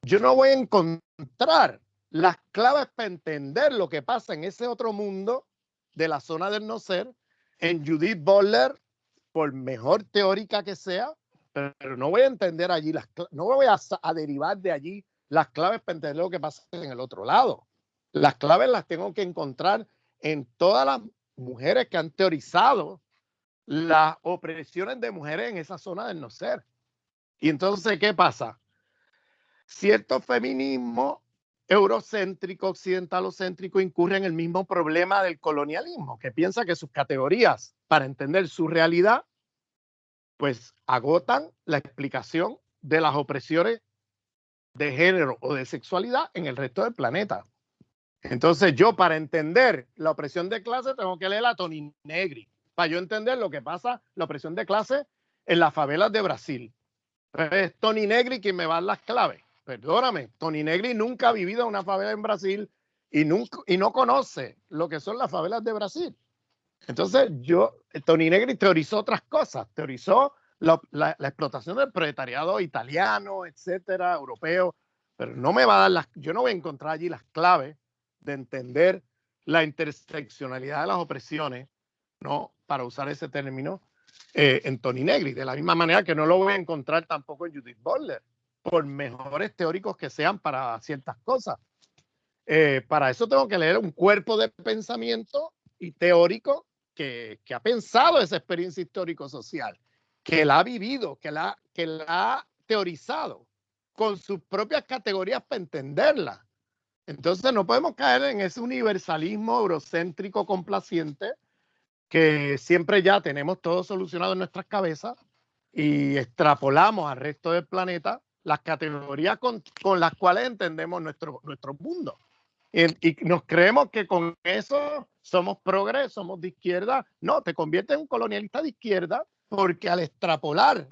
Yo no voy a encontrar las claves para entender lo que pasa en ese otro mundo de la zona del no ser en Judith Butler, por mejor teórica que sea, pero no voy a entender allí no voy a derivar de allí las claves para entender lo que pasa en el otro lado. Las claves las tengo que encontrar en todas las mujeres que han teorizado las opresiones de mujeres en esa zona del no ser. Y entonces, ¿qué pasa? Cierto feminismo eurocéntrico, occidentalocéntrico, incurre en el mismo problema del colonialismo, que piensa que sus categorías para entender su realidad, pues agotan la explicación de las opresiones de género o de sexualidad en el resto del planeta. Entonces yo, para entender la opresión de clase, tengo que leer a Toni Negri, para yo entender lo que pasa, la opresión de clase en las favelas de Brasil. Es Toni Negri quien me va a dar las claves. Perdóname, Toni Negri nunca ha vivido en una favela en Brasil y no conoce lo que son las favelas de Brasil. Entonces Toni Negri teorizó otras cosas, teorizó la explotación del proletariado italiano, etcétera, europeo, pero no me va a dar yo no voy a encontrar allí las claves de entender la interseccionalidad de las opresiones, ¿no? Para usar ese término, en Toni Negri, de la misma manera que no lo voy a encontrar tampoco en Judith Butler, por mejores teóricos que sean para ciertas cosas. Para eso tengo que leer un cuerpo de pensamiento y teórico que ha pensado esa experiencia histórico-social, que la ha vivido, que la ha teorizado con sus propias categorías para entenderla. Entonces no podemos caer en ese universalismo eurocéntrico complaciente que siempre ya tenemos todo solucionado en nuestras cabezas y extrapolamos al resto del planeta las categorías con las cuales entendemos nuestro mundo. Y nos creemos que con eso somos progres, somos de izquierda. No, te conviertes en un colonialista de izquierda porque al extrapolar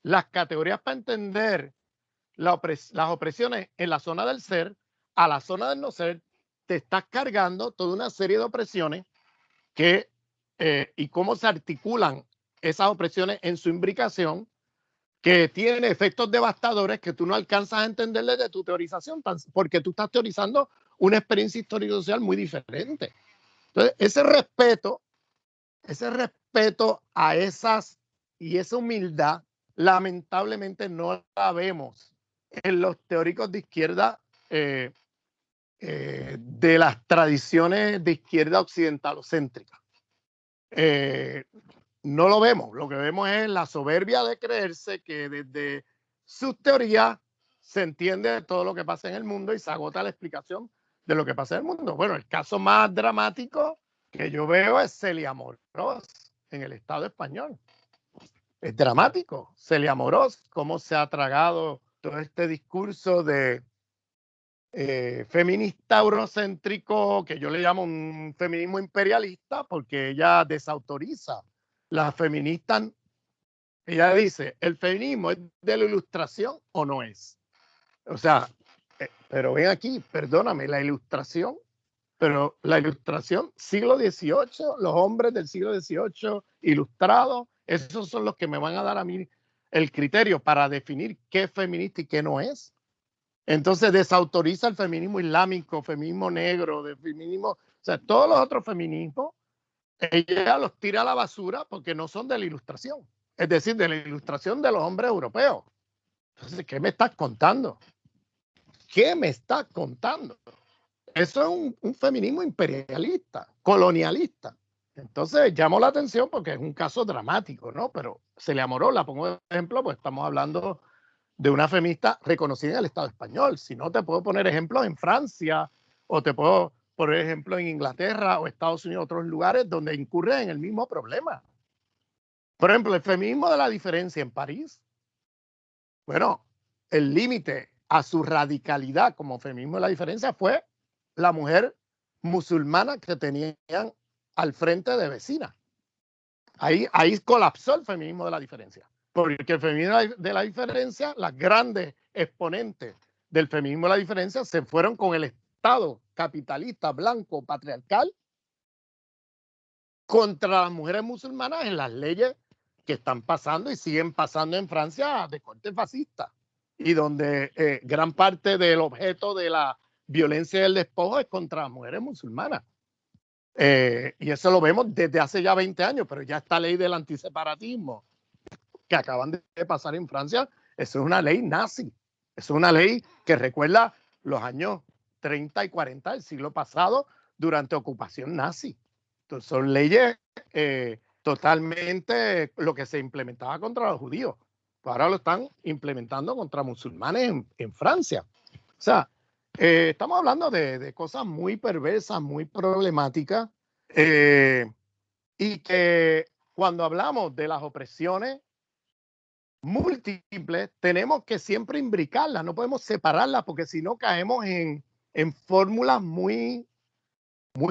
las categorías para entender las opresiones en la zona del ser a la zona del no ser, te estás cargando toda una serie de opresiones que, y cómo se articulan esas opresiones en su imbricación, que tienen efectos devastadores que tú no alcanzas a entender desde tu teorización, porque tú estás teorizando una experiencia histórico-social muy diferente. Entonces, ese respeto a esas y esa humildad, lamentablemente no la vemos en los teóricos de izquierda de las tradiciones de izquierda occidentalocéntrica. No lo vemos, lo que vemos es la soberbia de creerse que desde sus teorías se entiende todo lo que pasa en el mundo y se agota la explicación de lo que pasa en el mundo. Bueno, el caso más dramático que yo veo es Celia Amorós en el Estado español. Es dramático. Celia Amorós, cómo se ha tragado todo este discurso de feminista eurocéntrico, que yo le llamo un feminismo imperialista, porque ella desautoriza las feministas. Ella dice, ¿el feminismo es de la ilustración o no es? O sea, pero ven aquí, perdóname, la ilustración, pero la ilustración siglo XVIII, los hombres del siglo XVIII ilustrados, esos son los que me van a dar a mí el criterio para definir qué es feminista y qué no es. Entonces desautoriza el feminismo islámico, feminismo negro, de feminismo, o sea, todos los otros feminismos, ella los tira a la basura porque no son de la ilustración, es decir, de la ilustración de los hombres europeos. Entonces, ¿qué me estás contando? ¿Qué me estás contando? Eso es un feminismo imperialista, colonialista. Entonces llamó la atención porque es un caso dramático, ¿no? Pero Celia Amorós, la pongo de ejemplo, pues estamos hablando de una feminista reconocida en el Estado español. Si no, te puedo poner ejemplos en Francia o te puedo poner ejemplos en Inglaterra o Estados Unidos, otros lugares donde incurren en el mismo problema. Por ejemplo, el feminismo de la diferencia en París. Bueno, el límite a su radicalidad como feminismo de la diferencia fue la mujer musulmana que tenían al frente de vecina. Ahí colapsó el feminismo de la diferencia. Porque el feminismo de la diferencia, las grandes exponentes del feminismo de la diferencia se fueron con el Estado capitalista, blanco, patriarcal, contra las mujeres musulmanas en las leyes que están pasando y siguen pasando en Francia de corte fascista. Y donde gran parte del objeto de la violencia y el despojo es contra las mujeres musulmanas. Y eso lo vemos desde hace ya 20 años, pero ya esta ley del antiseparatismo que acaban de pasar en Francia, eso es una ley nazi. Eso es una ley que recuerda los años 30 y 40 del siglo pasado durante ocupación nazi. Entonces, son leyes totalmente lo que se implementaba contra los judíos. Ahora lo están implementando contra musulmanes en Francia. O sea, estamos hablando de cosas muy perversas, muy problemáticas, y que cuando hablamos de las opresiones múltiples, tenemos que siempre imbricarlas, no podemos separarlas porque si no caemos en fórmulas muy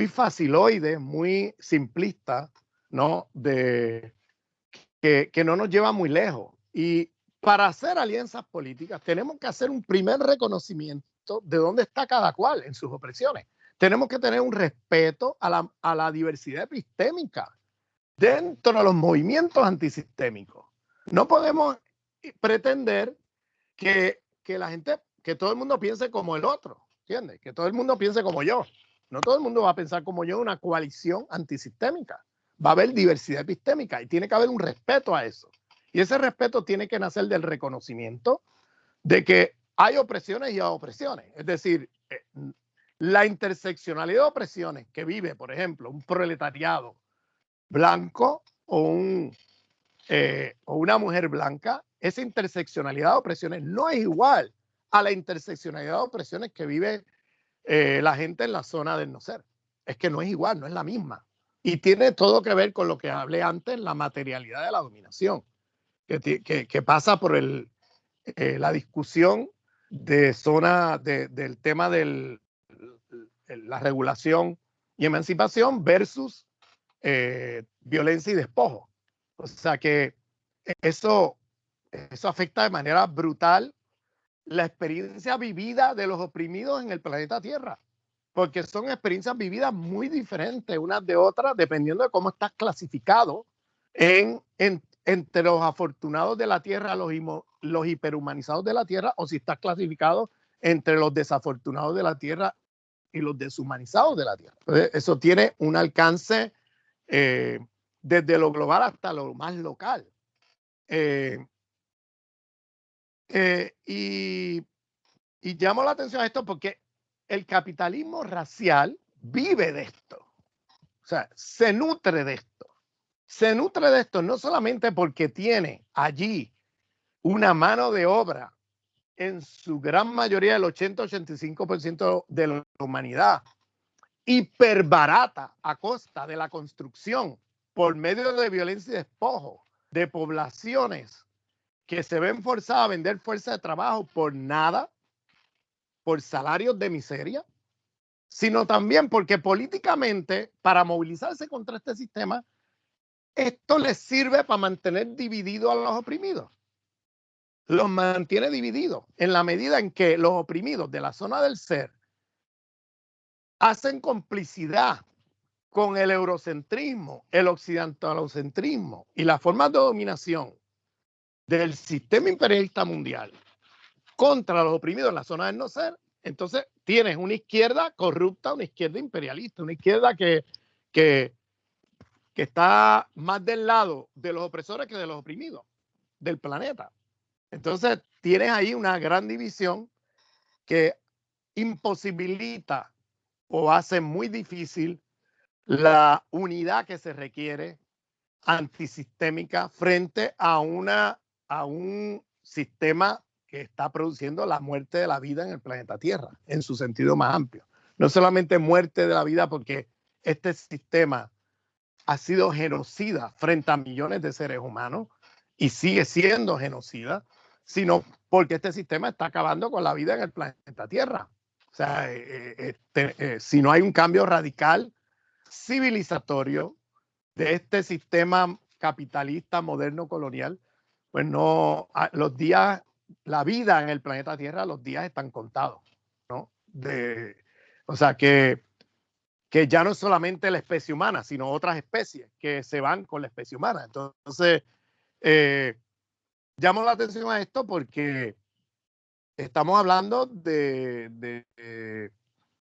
faciloides, muy simplistas, ¿no? Que no nos lleva muy lejos. Y para hacer alianzas políticas tenemos que hacer un primer reconocimiento de dónde está cada cual en sus opresiones. Tenemos que tener un respeto a la diversidad epistémica dentro de los movimientos antisistémicos. No podemos pretender que la gente, que todo el mundo piense como el otro, ¿entiendes? Que todo el mundo piense como yo. No todo el mundo va a pensar como yo en una coalición antisistémica. Va a haber diversidad epistémica y tiene que haber un respeto a eso. Y ese respeto tiene que nacer del reconocimiento de que hay opresiones y hay opresiones. Es decir, la interseccionalidad de opresiones que vive, por ejemplo, un proletariado blanco o una mujer blanca, esa interseccionalidad de opresiones no es igual a la interseccionalidad de opresiones que vive la gente en la zona del no ser. Es que no es igual, no es la misma. Y tiene todo que ver con lo que hablé antes, la materialidad de la dominación, que pasa por la discusión de zona del tema de la regulación y emancipación versus violencia y despojo. O sea que eso afecta de manera brutal la experiencia vivida de los oprimidos en el planeta Tierra, porque son experiencias vividas muy diferentes unas de otras, dependiendo de cómo estás clasificado entre los afortunados de la Tierra, los hiperhumanizados de la Tierra, o si estás clasificado entre los desafortunados de la Tierra y los deshumanizados de la Tierra. Entonces, eso tiene un alcance desde lo global hasta lo más local. Y llamo la atención a esto porque el capitalismo racial vive de esto. O sea, se nutre de esto. Se nutre de esto no solamente porque tiene allí una mano de obra en su gran mayoría, el 80-85% de la humanidad, hiperbarata a costa de la construcción por medio de violencia y despojo de poblaciones que se ven forzadas a vender fuerza de trabajo por nada, por salarios de miseria, sino también porque políticamente, para movilizarse contra este sistema, esto les sirve para mantener divididos a los oprimidos. Los mantiene divididos en la medida en que los oprimidos de la zona del ser hacen complicidad con el eurocentrismo, el occidentalocentrismo y las formas de dominación del sistema imperialista mundial contra los oprimidos en la zona del no ser. Entonces tienes una izquierda corrupta, una izquierda imperialista, una izquierda que está más del lado de los opresores que de los oprimidos del planeta. Entonces tienes ahí una gran división que imposibilita o hace muy difícil la unidad que se requiere antisistémica frente a un sistema que está produciendo la muerte de la vida en el planeta Tierra, en su sentido más amplio. No solamente muerte de la vida porque este sistema ha sido genocida frente a millones de seres humanos y sigue siendo genocida, sino porque este sistema está acabando con la vida en el planeta Tierra. O sea, si no hay un cambio radical civilizatorio de este sistema capitalista moderno colonial, pues no, los días, la vida en el planeta Tierra, los días están contados, ¿no? O sea que ya no es solamente la especie humana, sino otras especies que se van con la especie humana. Entonces, llamo la atención a esto porque estamos hablando de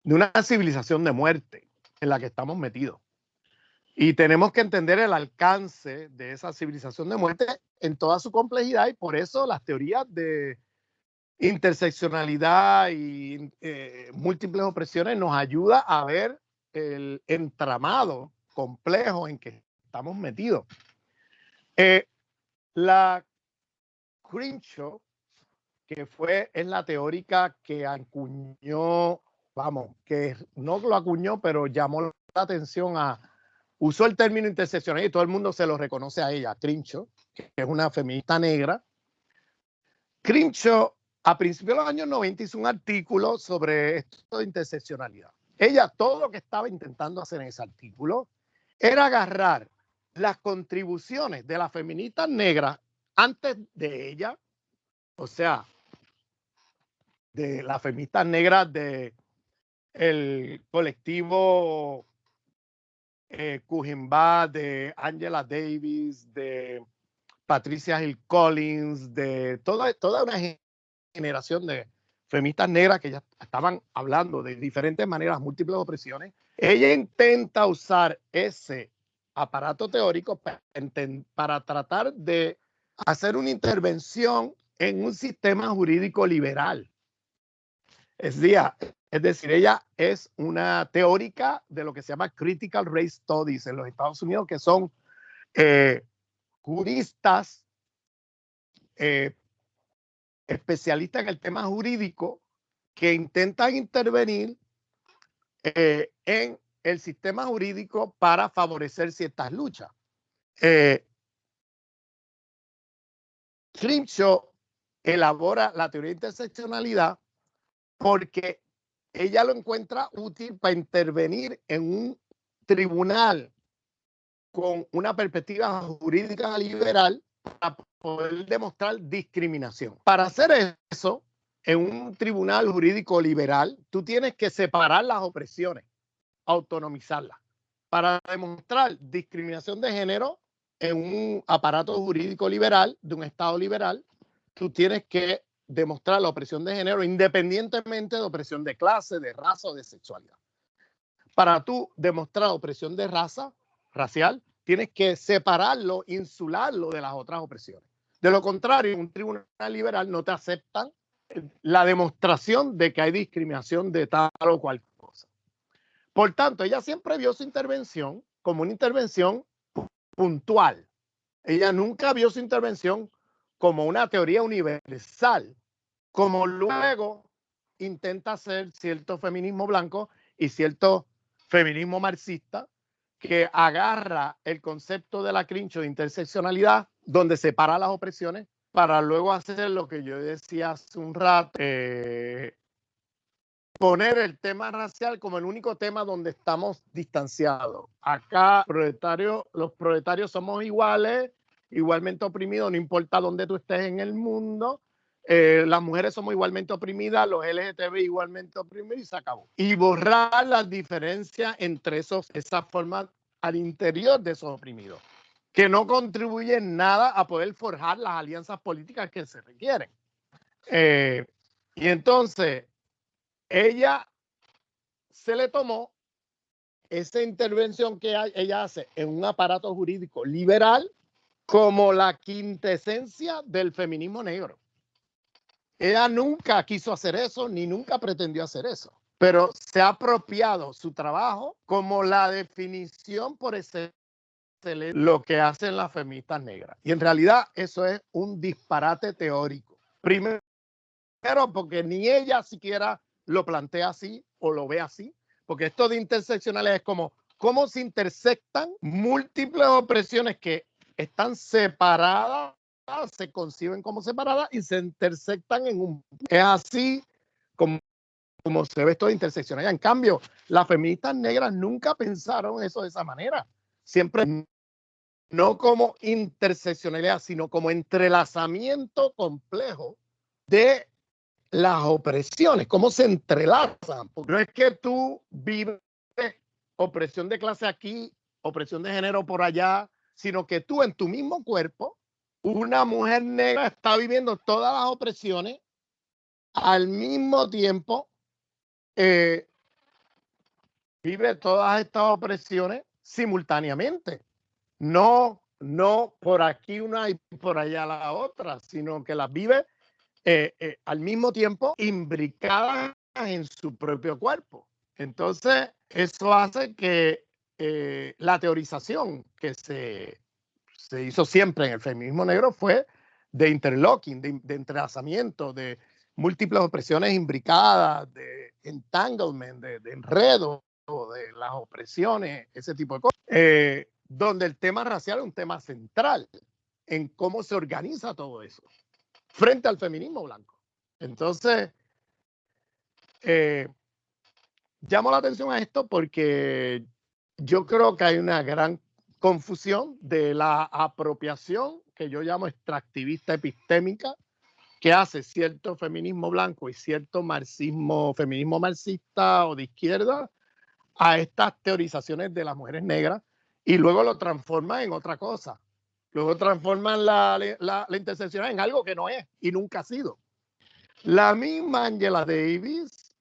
una civilización de muerte en la que estamos metidos. Y tenemos que entender el alcance de esa civilización de muerte en toda su complejidad, y por eso las teorías de interseccionalidad y múltiples opresiones nos ayuda a ver el entramado complejo en que estamos metidos. La Crenshaw, que es la teórica que acuñó, que no lo acuñó, pero llamó la atención usó el término interseccional y todo el mundo se lo reconoce a ella, Crenshaw, que es una feminista negra. Crenshaw, a principios de los años 90, hizo un artículo sobre esto de interseccionalidad. Ella, todo lo que estaba intentando hacer en ese artículo era agarrar las contribuciones de las feministas negras antes de ella, o sea, de las feministas negras del colectivo Cujimba, de Angela Davis, de Patricia Hill Collins, de toda una generación de feministas negras que ya estaban hablando de diferentes maneras, múltiples opresiones. Ella intenta usar ese aparato teórico para tratar de hacer una intervención en un sistema jurídico liberal. Es decir, ella es una teórica de lo que se llama Critical Race Studies en los Estados Unidos, que son juristas especialistas en el tema jurídico que intentan intervenir en el sistema jurídico para favorecer ciertas luchas. Crenshaw elabora la teoría de interseccionalidad porque ella lo encuentra útil para intervenir en un tribunal con una perspectiva jurídica liberal para poder demostrar discriminación. Para hacer eso, en un tribunal jurídico liberal, tú tienes que separar las opresiones, autonomizarlas. Para demostrar discriminación de género en un aparato jurídico liberal, de un Estado liberal, tú tienes que demostrar la opresión de género independientemente de opresión de clase, de raza o de sexualidad. Para tú demostrar opresión de raza, racial, tienes que separarlo, insularlo de las otras opresiones. De lo contrario, en un tribunal liberal no te aceptan la demostración de que hay discriminación de tal o cual cosa. Por tanto, ella siempre vio su intervención como una intervención puntual. Ella nunca vio su intervención como una teoría universal, como luego intenta hacer cierto feminismo blanco y cierto feminismo marxista que agarra el concepto de la Crenshaw de interseccionalidad, donde separa las opresiones, para luego hacer lo que yo decía hace un rato, poner el tema racial como el único tema donde estamos distanciados. Acá los proletarios somos iguales, igualmente oprimidos, no importa dónde tú estés en el mundo. Las mujeres somos igualmente oprimidas, los LGTB igualmente oprimidos y se acabó. Y borrar las diferencias entre esas formas al interior de esos oprimidos, que no contribuyen nada a poder forjar las alianzas políticas que se requieren. Y entonces, ella se le tomó esa intervención que ella hace en un aparato jurídico liberal como la quintesencia del feminismo negro. Ella nunca quiso hacer eso, ni nunca pretendió hacer eso, pero se ha apropiado su trabajo como la definición por ese lo que hacen las feministas negras. Y en realidad eso es un disparate teórico. Primero, porque ni ella siquiera lo plantea así o lo ve así, porque esto de interseccionales es como cómo se intersectan múltiples opresiones que están separadas, se conciben como separadas y se intersectan en un... Es así como se ve esto de interseccionalidad. En cambio, las feministas negras nunca pensaron eso de esa manera. Siempre no como interseccionalidad, sino como entrelazamiento complejo de las opresiones, cómo se entrelazan. Porque no es que tú vives opresión de clase aquí, opresión de género por allá, sino que tú en tu mismo cuerpo, una mujer negra está viviendo todas las opresiones al mismo tiempo, vive todas estas opresiones simultáneamente. No por aquí una y por allá la otra, sino que las vive al mismo tiempo imbricadas en su propio cuerpo. Entonces, eso hace que la teorización que se hizo siempre en el feminismo negro fue de interlocking, de entrelazamiento, de múltiples opresiones imbricadas, de entanglement, de enredo, de las opresiones, ese tipo de cosas, donde el tema racial es un tema central en cómo se organiza todo eso frente al feminismo blanco. Entonces, llamo la atención a esto porque yo creo que hay una gran confusión de la apropiación que yo llamo extractivista epistémica que hace cierto feminismo blanco y cierto marxismo, feminismo marxista o de izquierda a estas teorizaciones de las mujeres negras y luego lo transforma en otra cosa. Luego transforman la interseccionalidad en algo que no es y nunca ha sido. La misma Angela Davis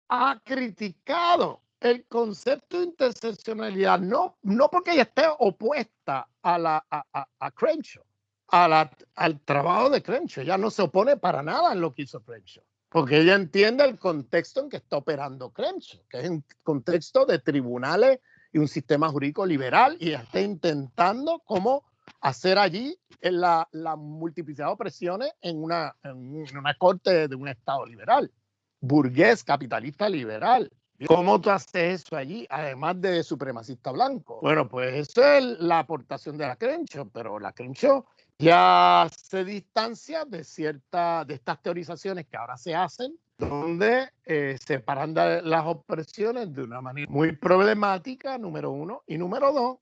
ha criticado el concepto de interseccionalidad, no porque ella esté opuesta a Crenshaw, al trabajo de Crenshaw. Ella no se opone para nada en lo que hizo Crenshaw, porque ella entiende el contexto en que está operando Crenshaw, que es un contexto de tribunales y un sistema jurídico liberal, y ella está intentando cómo hacer allí la multiplicidad de opresiones en una corte de un Estado liberal, burgués, capitalista liberal. ¿Cómo tú haces eso allí, además de supremacista blanco? Bueno, pues eso es la aportación de la Crenshaw, pero la Crenshaw ya se distancia de estas teorizaciones que ahora se hacen, donde separan las opresiones de una manera muy problemática, número uno, y número dos,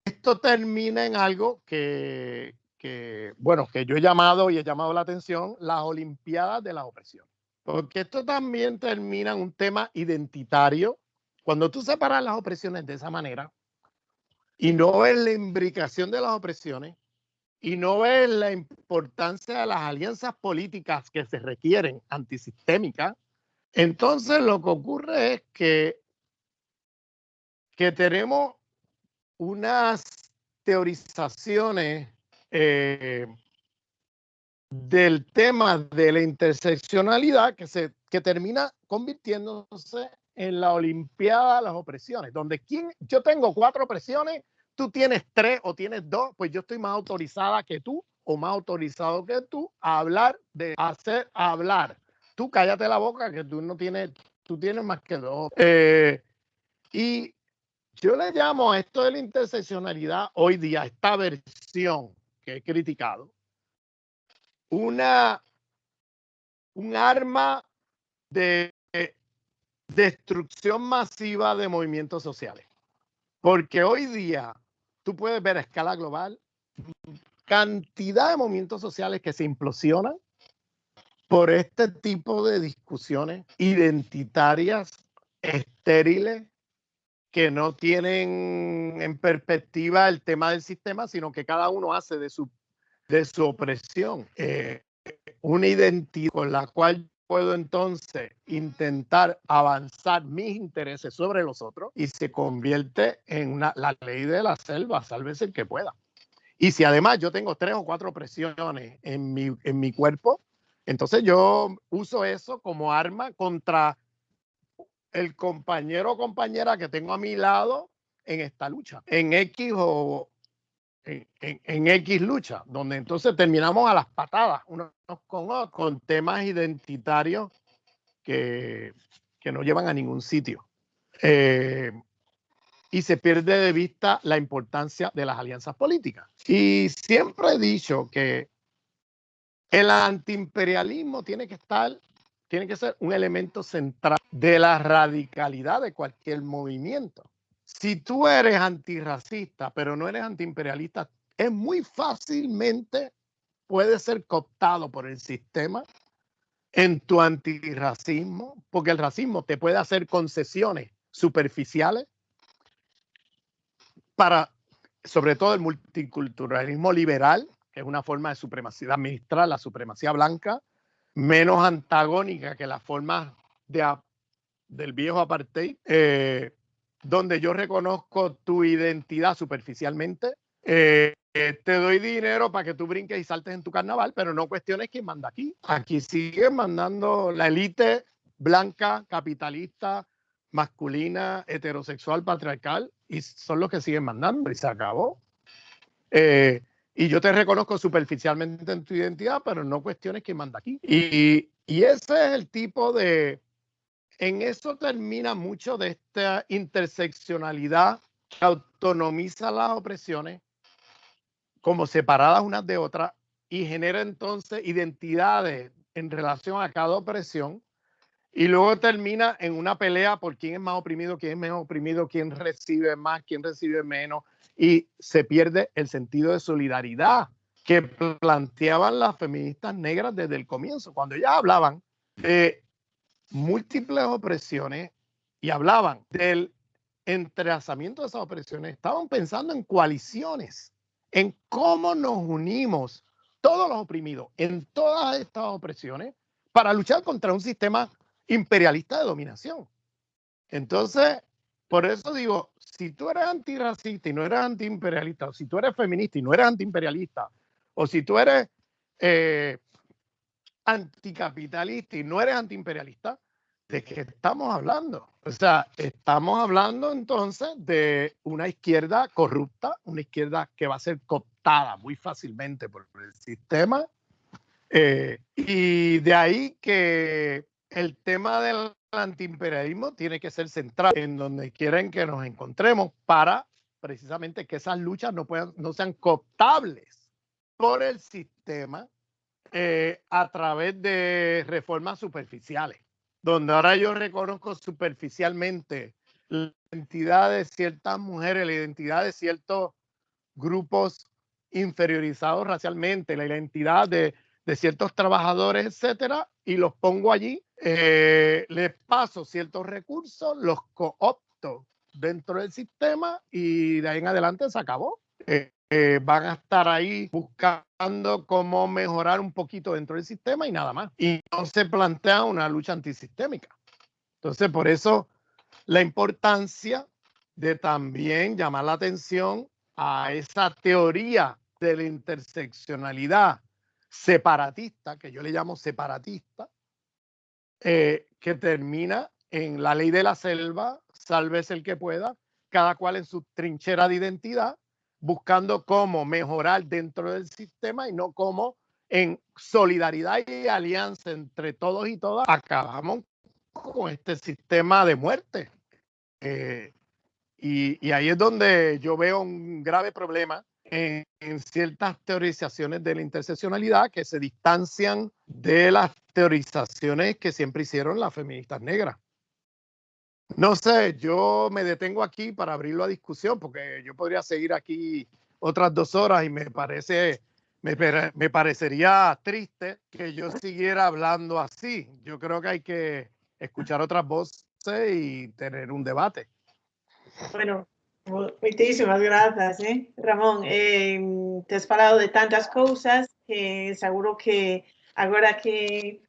esto termina en algo que yo he llamado la atención, las Olimpiadas de las Opresiones. Porque esto también termina en un tema identitario. Cuando tú separas las opresiones de esa manera y no ves la imbricación de las opresiones y no ves la importancia de las alianzas políticas que se requieren antisistémicas, entonces lo que ocurre es que tenemos unas teorizaciones del tema de la interseccionalidad que termina convirtiéndose en la Olimpiada de las Opresiones, donde yo tengo 4 opresiones, tú tienes 3 o tienes 2, pues yo estoy más autorizada que tú o más autorizado que tú a hablar. Tú cállate la boca que tú tienes más que 2. Y yo le llamo a esto de la interseccionalidad hoy día, esta versión que he criticado, un arma de destrucción masiva de movimientos sociales. Porque hoy día tú puedes ver a escala global cantidad de movimientos sociales que se implosionan por este tipo de discusiones identitarias, estériles, que no tienen en perspectiva el tema del sistema, sino que cada uno hace de su opresión una identidad con la cual puedo entonces intentar avanzar mis intereses sobre los otros y se convierte en la ley de la selva, sálvese el que pueda. Y si además yo tengo 3 o 4 presiones en mi cuerpo, entonces yo uso eso como arma contra el compañero o compañera que tengo a mi lado en esta lucha, en X o en X lucha, donde entonces terminamos a las patadas unos con otros, con temas identitarios que no llevan a ningún sitio. Y se pierde de vista la importancia de las alianzas políticas. Y siempre he dicho que el antiimperialismo tiene que ser un elemento central de la radicalidad de cualquier movimiento. Si tú eres antirracista, pero no eres antiimperialista, es muy fácilmente puede ser cooptado por el sistema en tu antirracismo, porque el racismo te puede hacer concesiones superficiales para, sobre todo, el multiculturalismo liberal, que es una forma de supremacía, de administrar la supremacía blanca, menos antagónica que las formas del viejo apartheid, donde yo reconozco tu identidad superficialmente, te doy dinero para que tú brinques y saltes en tu carnaval, pero no cuestiones quién manda aquí. Aquí siguen mandando la élite blanca, capitalista, masculina, heterosexual, patriarcal, y son los que siguen mandando, y se acabó. Y yo te reconozco superficialmente en tu identidad, pero no cuestiones quién manda aquí. Y ese es el tipo de... En eso termina mucho de esta interseccionalidad que autonomiza las opresiones como separadas unas de otras y genera entonces identidades en relación a cada opresión y luego termina en una pelea por quién es más oprimido, quién es menos oprimido, quién recibe más, quién recibe menos, y se pierde el sentido de solidaridad que planteaban las feministas negras desde el comienzo, cuando ellas hablaban de múltiples opresiones y hablaban del entrelazamiento de esas opresiones, estaban pensando en coaliciones, en cómo nos unimos todos los oprimidos en todas estas opresiones para luchar contra un sistema imperialista de dominación. Entonces, por eso digo, si tú eres antirracista y no eres antiimperialista, o si tú eres feminista y no eres antiimperialista, o si tú eres anticapitalista y no eres antiimperialista, ¿de qué estamos hablando? O sea, estamos hablando entonces de una izquierda corrupta, una izquierda que va a ser cooptada muy fácilmente por el sistema, y de ahí que el tema de antiimperialismo tiene que ser central en donde quieren que nos encontremos para precisamente que esas luchas no sean cooptables por el sistema a través de reformas superficiales, donde ahora yo reconozco superficialmente la identidad de ciertas mujeres, la identidad de ciertos grupos inferiorizados racialmente, la identidad de ciertos trabajadores, etcétera, y los pongo allí, les paso ciertos recursos, los coopto dentro del sistema y de ahí en adelante se acabó. Van a estar ahí buscando cómo mejorar un poquito dentro del sistema y nada más. Y no se plantea una lucha antisistémica. Entonces, por eso la importancia de también llamar la atención a esa teoría de la interseccionalidad separatista, que yo le llamo separatista, que termina en la ley de la selva, sálvese el que pueda, cada cual en su trinchera de identidad, buscando cómo mejorar dentro del sistema y no cómo en solidaridad y alianza entre todos y todas acabamos con este sistema de muerte. Y ahí es donde yo veo un grave problema en ciertas teorizaciones de la interseccionalidad que se distancian de las teorizaciones que siempre hicieron las feministas negras. No sé, yo me detengo aquí para abrirlo a discusión porque yo podría seguir aquí otras 2 horas y me parecería triste que yo siguiera hablando así. Yo creo que hay que escuchar otras voces y tener un debate. Bueno, muchísimas gracias, Ramón. Te has falado de tantas cosas que seguro que ahora que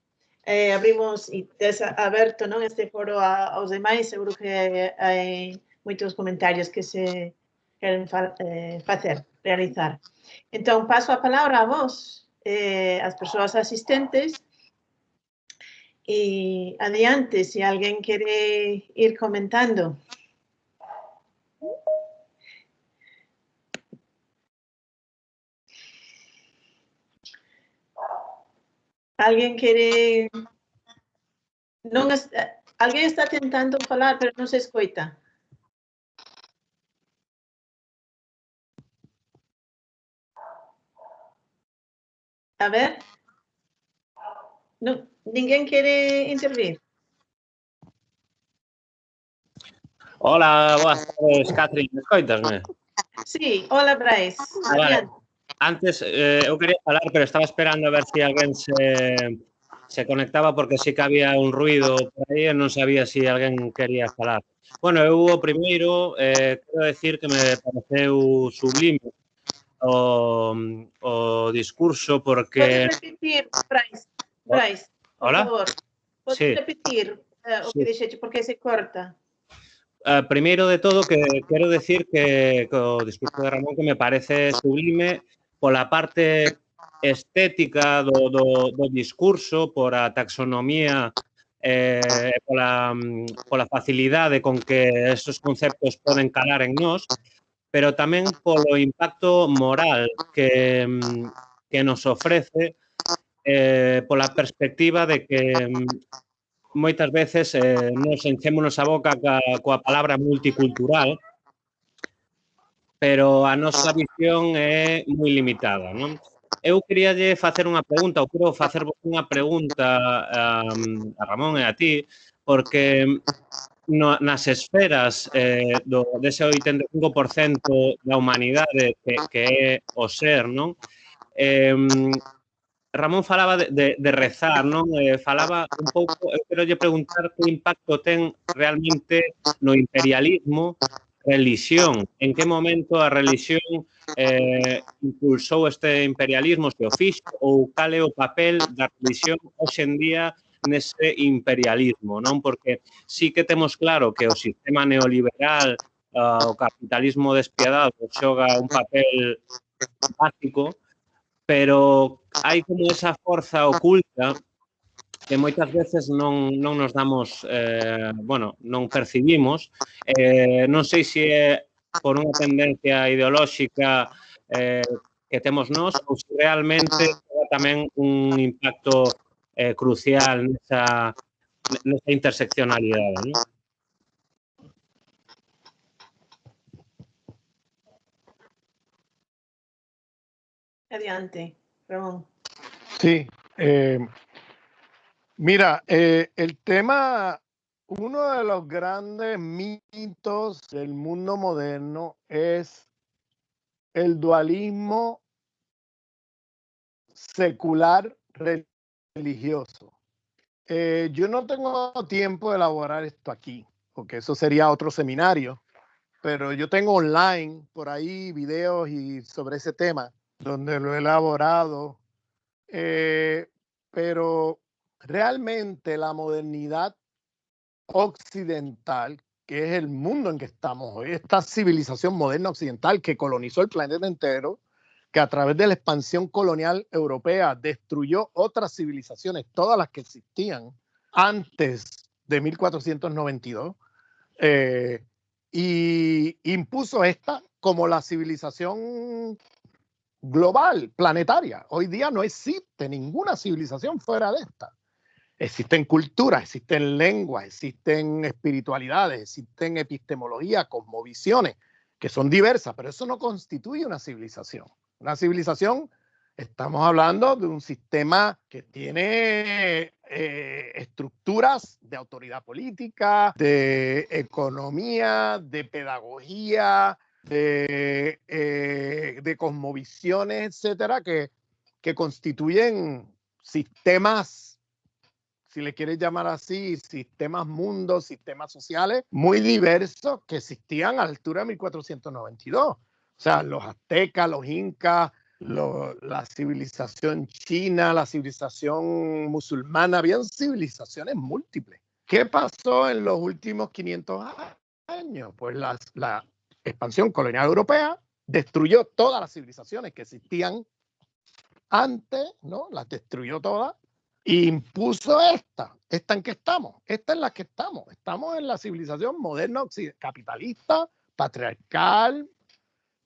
abrimos y has aberto, ¿no?, este foro aos demais, seguro que hai moitos comentarios que se queren facer, realizar. Entón, paso a palabra a vos, as persoas asistentes, e adiante, se alguén quere ir comentando. Alguén quere... Non alguén está tentando falar, pero non se escoita. A ver. Non, ninguén quere intervir. Hola, boas tardes, Catherine, escoitasme? Sí, hola, Brais. Vale. Antes, eu quería falar, pero estaba esperando a ver se alguén se conectaba porque sí que había un ruido por aí e non sabía se alguén quería falar. Bueno, eu o primeiro quero decir que me pareceu sublime o discurso porque... Podes repetir, Brais, por favor. Podes repetir o que dixeche porque se corta. Primeiro de todo, que quero decir que o discurso de Ramón que me parece sublime pola parte estética do discurso, por a taxonomía, pola facilidade con que estes conceptos poden calar en nós, pero tamén polo impacto moral que nos ofrece, pola perspectiva de que moitas veces nos enchémonos a boca coa palabra multicultural, pero a nosa visión é moi limitada, non? Eu queríalle facer unha pregunta, ou quero facervos unha pregunta a Ramón e a ti, porque nas esferas dese 85% da humanidade que é o ser, non? Ramón falaba de rezar, non? Falaba un pouco, eu quero lle preguntar que impacto ten realmente no imperialismo relixión. En que momento a relixión impulsou este imperialismo, se o fixo, ou cal é o papel da relixión hoxe en día nese imperialismo, non? Porque sí que temos claro que o sistema neoliberal, o capitalismo despiadado xoga un papel básico, pero hai como esa forza oculta que moitas veces non nos damos, bueno, non percibimos. Non sei se é por unha tendencia ideolóxica que temos nós ou se realmente é tamén un impacto crucial nesa interseccionalidade, non? Adiante, Ramón. Sí, mira, el tema, uno de los grandes mitos del mundo moderno es el dualismo secular religioso. Yo no tengo tiempo de elaborar esto aquí, porque eso sería otro seminario, pero yo tengo online por ahí videos y sobre ese tema, donde lo he elaborado. Pero realmente la modernidad occidental, que es el mundo en que estamos hoy, esta civilización moderna occidental que colonizó el planeta entero, que a través de la expansión colonial europea destruyó otras civilizaciones, todas las que existían antes de 1492, y impuso esta como la civilización global, planetaria. Hoy día no existe ninguna civilización fuera de esta. Existen culturas, existen lenguas, existen espiritualidades, existen epistemología, cosmovisiones, que son diversas, pero eso no constituye una civilización. Una civilización, estamos hablando de un sistema que tiene estructuras de autoridad política, de economía, de pedagogía, de cosmovisiones, etcétera, que constituyen sistemas, si le quieres llamar así, sistemas mundos, sistemas sociales muy diversos que existían a la altura de 1492. O sea, los aztecas, los incas, la civilización china, la civilización musulmana, habían civilizaciones múltiples. ¿Qué pasó en los últimos 500 años? Pues la expansión colonial europea destruyó todas las civilizaciones que existían antes, ¿no? Las destruyó todas e impuso esta en que estamos. Esta es la que estamos. Estamos en la civilización moderna capitalista, patriarcal.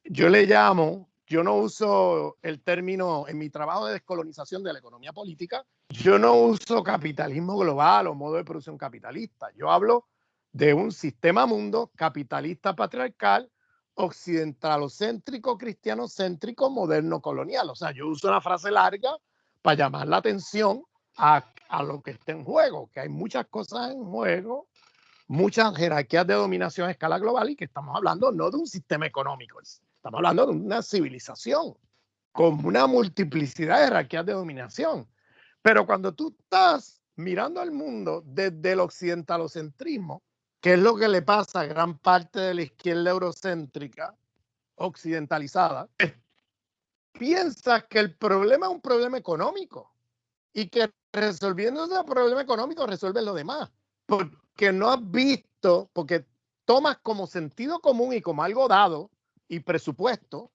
Yo le llamo, yo no uso el término en mi trabajo de descolonización de la economía política, yo no uso capitalismo global o modo de producción capitalista. Yo hablo de un sistema mundo capitalista patriarcal, occidentalocéntrico, cristianocéntrico, moderno colonial. O sea, yo uso una frase larga para llamar la atención a lo que está en juego, que hay muchas cosas en juego, muchas jerarquías de dominación a escala global y que estamos hablando no de un sistema económico, estamos hablando de una civilización con una multiplicidad de jerarquías de dominación. Pero cuando tú estás mirando al mundo desde el occidentalocentrismo, que es lo que le pasa a gran parte de la izquierda eurocéntrica occidentalizada, piensas que el problema es un problema económico y que resolviendo ese problema económico resuelves lo demás. Porque no has visto, porque tomas como sentido común y como algo dado y presupuesto,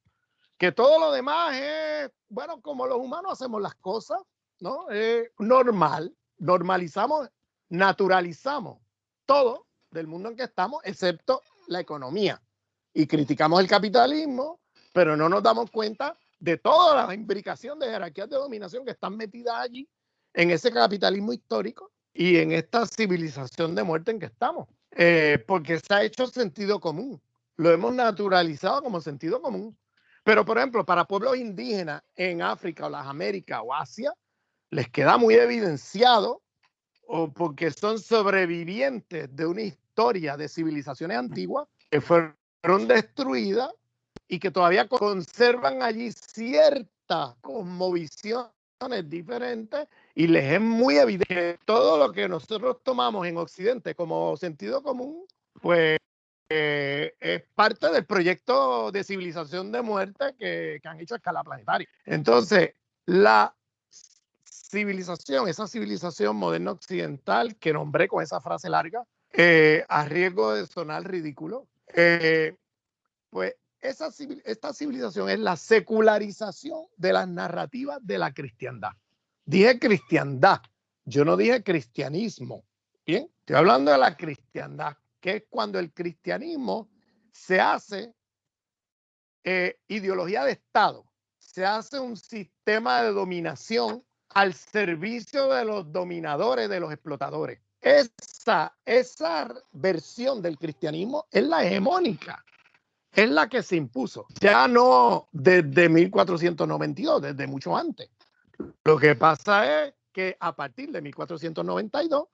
que todo lo demás es, bueno, como los humanos hacemos las cosas, ¿no? Es normal, normalizamos, naturalizamos todo del mundo en que estamos, excepto la economía. Y criticamos el capitalismo, pero no nos damos cuenta de toda la imbricación de jerarquías de dominación que están metidas allí en ese capitalismo histórico y en esta civilización de muerte en que estamos. Porque se ha hecho sentido común. Lo hemos naturalizado como sentido común. Pero, por ejemplo, para pueblos indígenas en África o las Américas o Asia, les queda muy evidenciado, o porque son sobrevivientes de una historia de civilizaciones antiguas que fueron destruidas y que todavía conservan allí ciertas cosmovisiones diferentes, y les es muy evidente que todo lo que nosotros tomamos en Occidente como sentido común, pues es parte del proyecto de civilización de muerte que han hecho a escala planetaria. Entonces, la civilización, esa civilización moderna occidental que nombré con esa frase larga, a riesgo de sonar ridículo, pues esta civilización es la secularización de las narrativas de la cristiandad. Dije cristiandad, yo no dije cristianismo. Bien, estoy hablando de la cristiandad, que es cuando el cristianismo se hace ideología de Estado, se hace un sistema de dominación al servicio de los dominadores, de los explotadores. esa versión del cristianismo es la hegemónica, es la que se impuso. Ya no desde 1492, desde mucho antes. Lo que pasa es que a partir de 1492,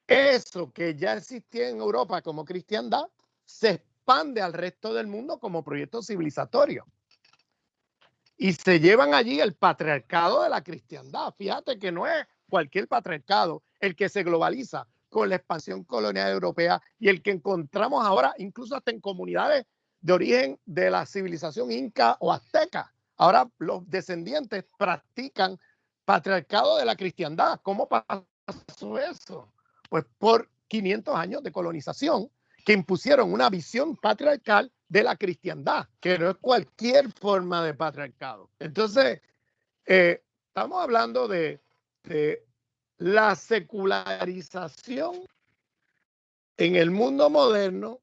eso que ya existía en Europa como cristiandad se expande al resto del mundo como proyecto civilizatorio. Y se llevan allí el patriarcado de la cristiandad. Fíjate que no es cualquier patriarcado el que se globaliza con la expansión colonial europea y el que encontramos ahora incluso hasta en comunidades de origen de la civilización inca o azteca. Ahora los descendientes practican patriarcado de la cristiandad. ¿Cómo pasó eso? Pues por 500 años de colonización que impusieron una visión patriarcal de la cristiandad, que no es cualquier forma de patriarcado. Entonces, estamos hablando de la secularización en el mundo moderno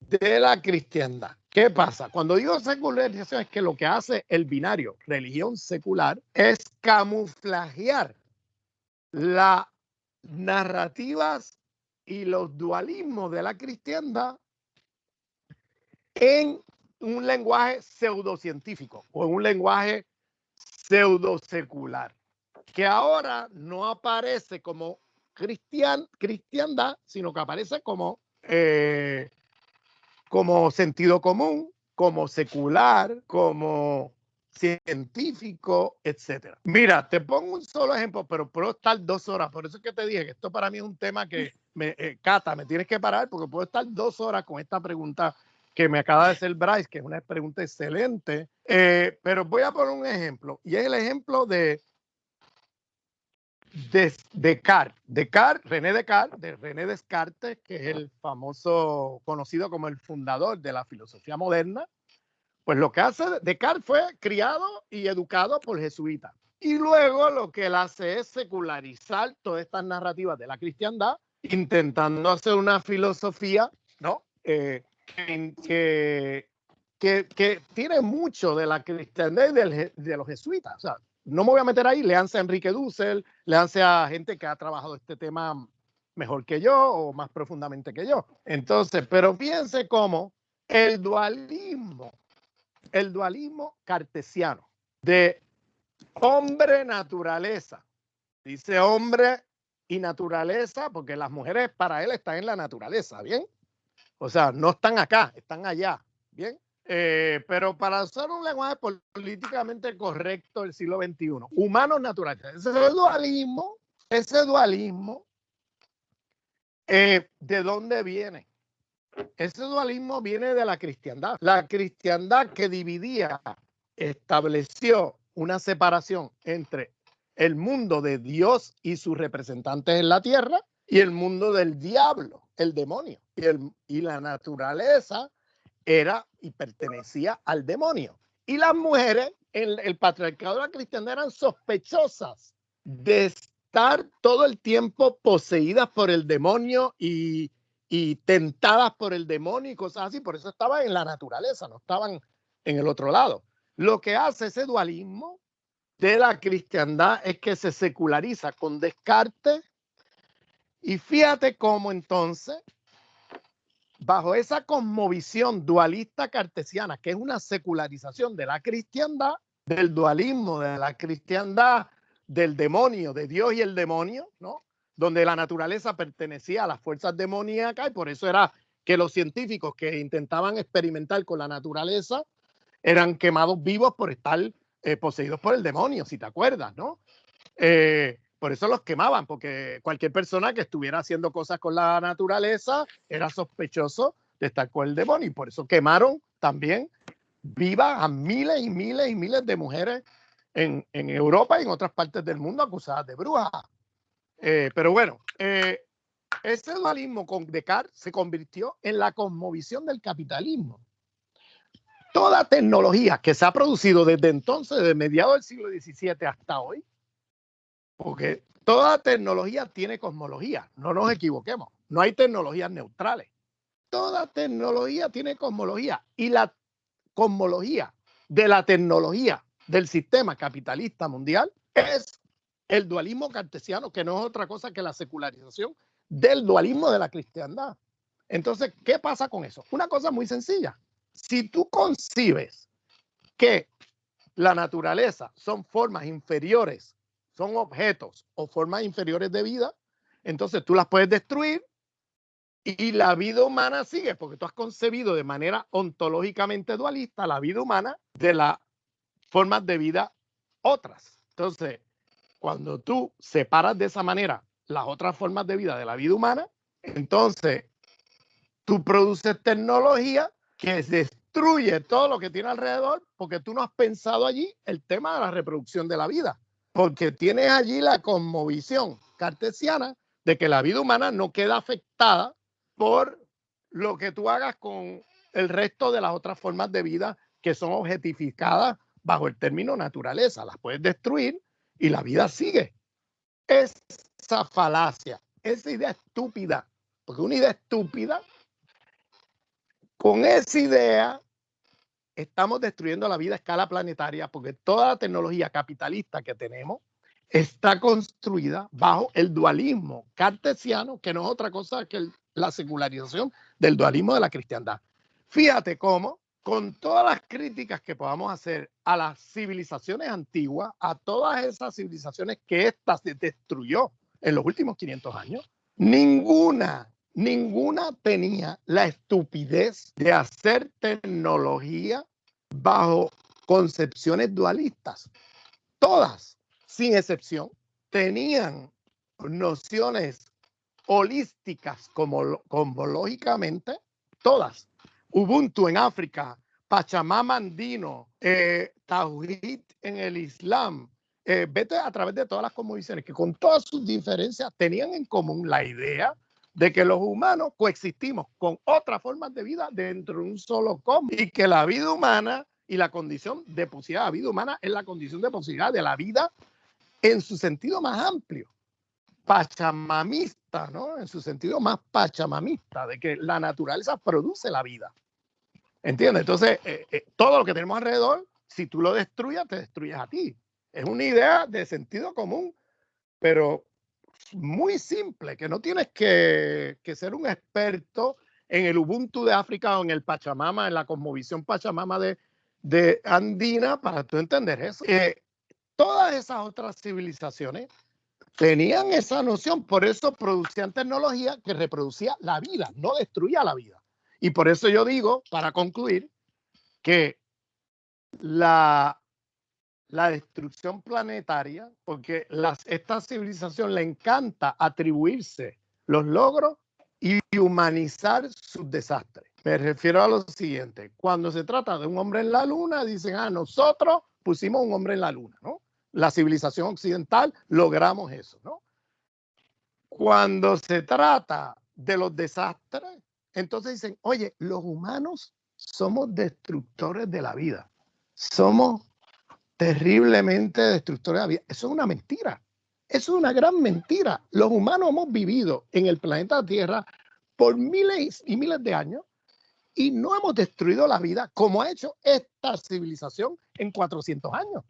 de la cristiandad. ¿Qué pasa? Cuando digo secularización es que lo que hace el binario religión secular es camuflajear las narrativas y los dualismos de la cristiandad en un lenguaje pseudocientífico o en un lenguaje pseudosecular, que ahora no aparece como cristiandad, sino que aparece como sentido común, como secular, como científico, etcétera. Mira, te pongo un solo ejemplo, pero puedo estar 2 horas. Por eso es que te dije que esto para mí es un tema que, Cata, me tienes que parar porque puedo estar 2 horas con esta pregunta que me acaba de hacer Bryce, que es una pregunta excelente. Pero voy a poner un ejemplo, y es el ejemplo de René Descartes, que es el famoso, conocido como el fundador de la filosofía moderna. Pues lo que hace Descartes fue criado y educado por jesuitas. Y luego lo que él hace es secularizar todas estas narrativas de la cristiandad, intentando hacer una filosofía, ¿no? Que tiene mucho de la cristiandad y de los jesuitas. O sea, no me voy a meter ahí, leanse a Enrique Dussel, leanse a gente que ha trabajado este tema mejor que yo o más profundamente que yo. Entonces, pero fíjense cómo el dualismo cartesiano de hombre-naturaleza, dice hombre y naturaleza, porque las mujeres para él están en la naturaleza, ¿bien? O sea, no están acá, están allá, ¿bien? Pero para usar un lenguaje políticamente correcto del siglo XXI, humanos naturales, ese dualismo, ¿de dónde viene? Ese dualismo viene de la cristiandad. La cristiandad que dividía, estableció una separación entre el mundo de Dios y sus representantes en la tierra y el mundo del diablo, el demonio. Y la naturaleza era y pertenecía al demonio. Y las mujeres, en el patriarcado de la cristiandad, eran sospechosas de estar todo el tiempo poseídas por el demonio y tentadas por el demonio y cosas así. Por eso estaban en la naturaleza, no estaban en el otro lado. Lo que hace ese dualismo de la cristiandad es que se seculariza con Descartes. Y fíjate cómo entonces, bajo esa cosmovisión dualista cartesiana, que es una secularización de la cristiandad, del dualismo de la cristiandad, del demonio, de Dios y el demonio, ¿no? Donde la naturaleza pertenecía a las fuerzas demoníacas y por eso era que los científicos que intentaban experimentar con la naturaleza eran quemados vivos por estar poseídos por el demonio, si te acuerdas, ¿no? Por eso los quemaban, porque cualquier persona que estuviera haciendo cosas con la naturaleza era sospechoso de estar con el demonio y por eso quemaron también vivas a miles y miles y miles de mujeres en Europa y en otras partes del mundo acusadas de brujas. Pero bueno, ese dualismo con Descartes se convirtió en la cosmovisión del capitalismo. Toda tecnología que se ha producido desde entonces, desde mediados del siglo XVII hasta hoy, porque toda tecnología tiene cosmología, no nos equivoquemos, no hay tecnologías neutrales. Toda tecnología tiene cosmología y la cosmología de la tecnología del sistema capitalista mundial es el dualismo cartesiano, que no es otra cosa que la secularización del dualismo de la cristiandad. Entonces, ¿qué pasa con eso? Una cosa muy sencilla. Si tú concibes que la naturaleza son formas inferiores, son objetos o formas inferiores de vida, entonces tú las puedes destruir y la vida humana sigue, porque tú has concebido de manera ontológicamente dualista la vida humana de las formas de vida otras. Entonces, cuando tú separas de esa manera las otras formas de vida de la vida humana, entonces tú produces tecnología que destruye todo lo que tiene alrededor, porque tú no has pensado allí el tema de la reproducción de la vida, porque tienes allí la cosmovisión cartesiana de que la vida humana no queda afectada por lo que tú hagas con el resto de las otras formas de vida que son objetificadas bajo el término naturaleza. Las puedes destruir y la vida sigue. Esa falacia, esa idea estúpida, porque una idea estúpida, con esa idea estamos destruyendo la vida a escala planetaria, porque toda la tecnología capitalista que tenemos está construida bajo el dualismo cartesiano, que no es otra cosa que la secularización del dualismo de la cristiandad. Fíjate cómo, con todas las críticas que podamos hacer a las civilizaciones antiguas, a todas esas civilizaciones que ésta se destruyó en los últimos 500 años, ninguna tenía la estupidez de hacer tecnología bajo concepciones dualistas. Todas, sin excepción, tenían nociones holísticas cosmológicamente, todas. Ubuntu en África, Pachamama andino, Tawhid en el Islam. Vete a través de todas las cosmovisiones que con todas sus diferencias tenían en común la idea de que los humanos coexistimos con otras formas de vida dentro de un solo cosmos y que la vida humana y la condición de posibilidad de la vida humana es la condición de posibilidad de la vida en su sentido más amplio, pachamamista, ¿no? En su sentido más pachamamista, de que la naturaleza produce la vida. ¿Entiendes? Entonces, todo lo que tenemos alrededor, si tú lo destruyes, te destruyes a ti. Es una idea de sentido común, pero muy simple, que no tienes que ser un experto en el Ubuntu de África o en el Pachamama, en la cosmovisión Pachamama de andina para tú entender eso. Todas esas otras civilizaciones tenían esa noción, por eso producían tecnología que reproducía la vida, no destruía la vida. Y por eso yo digo, para concluir, que la destrucción planetaria, porque esta civilización le encanta atribuirse los logros y humanizar sus desastres. Me refiero a lo siguiente, cuando se trata de un hombre en la luna, dicen, nosotros pusimos un hombre en la luna, ¿no? La civilización occidental logramos eso, ¿no? Cuando se trata de los desastres, entonces dicen, oye, los humanos somos destructores de la vida, somos terriblemente destructores de la vida. Eso es una mentira. Eso es una gran mentira. Los humanos hemos vivido en el planeta Tierra por miles y miles de años y no hemos destruido la vida como ha hecho esta civilización en 400 años.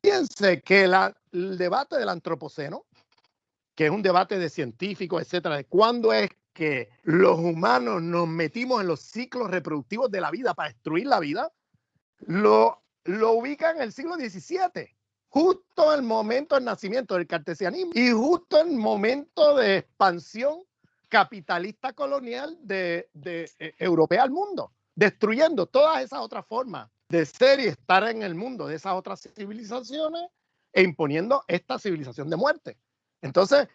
Fíjense que el debate del antropoceno, que es un debate de científicos, etcétera, de cuándo es que los humanos nos metimos en los ciclos reproductivos de la vida para destruir la vida, lo ubica en el siglo XVII, justo el momento del nacimiento del cartesianismo y justo el momento de expansión capitalista colonial de europea al mundo, destruyendo todas esas otras formas de ser y estar en el mundo de esas otras civilizaciones e imponiendo esta civilización de muerte. Entonces,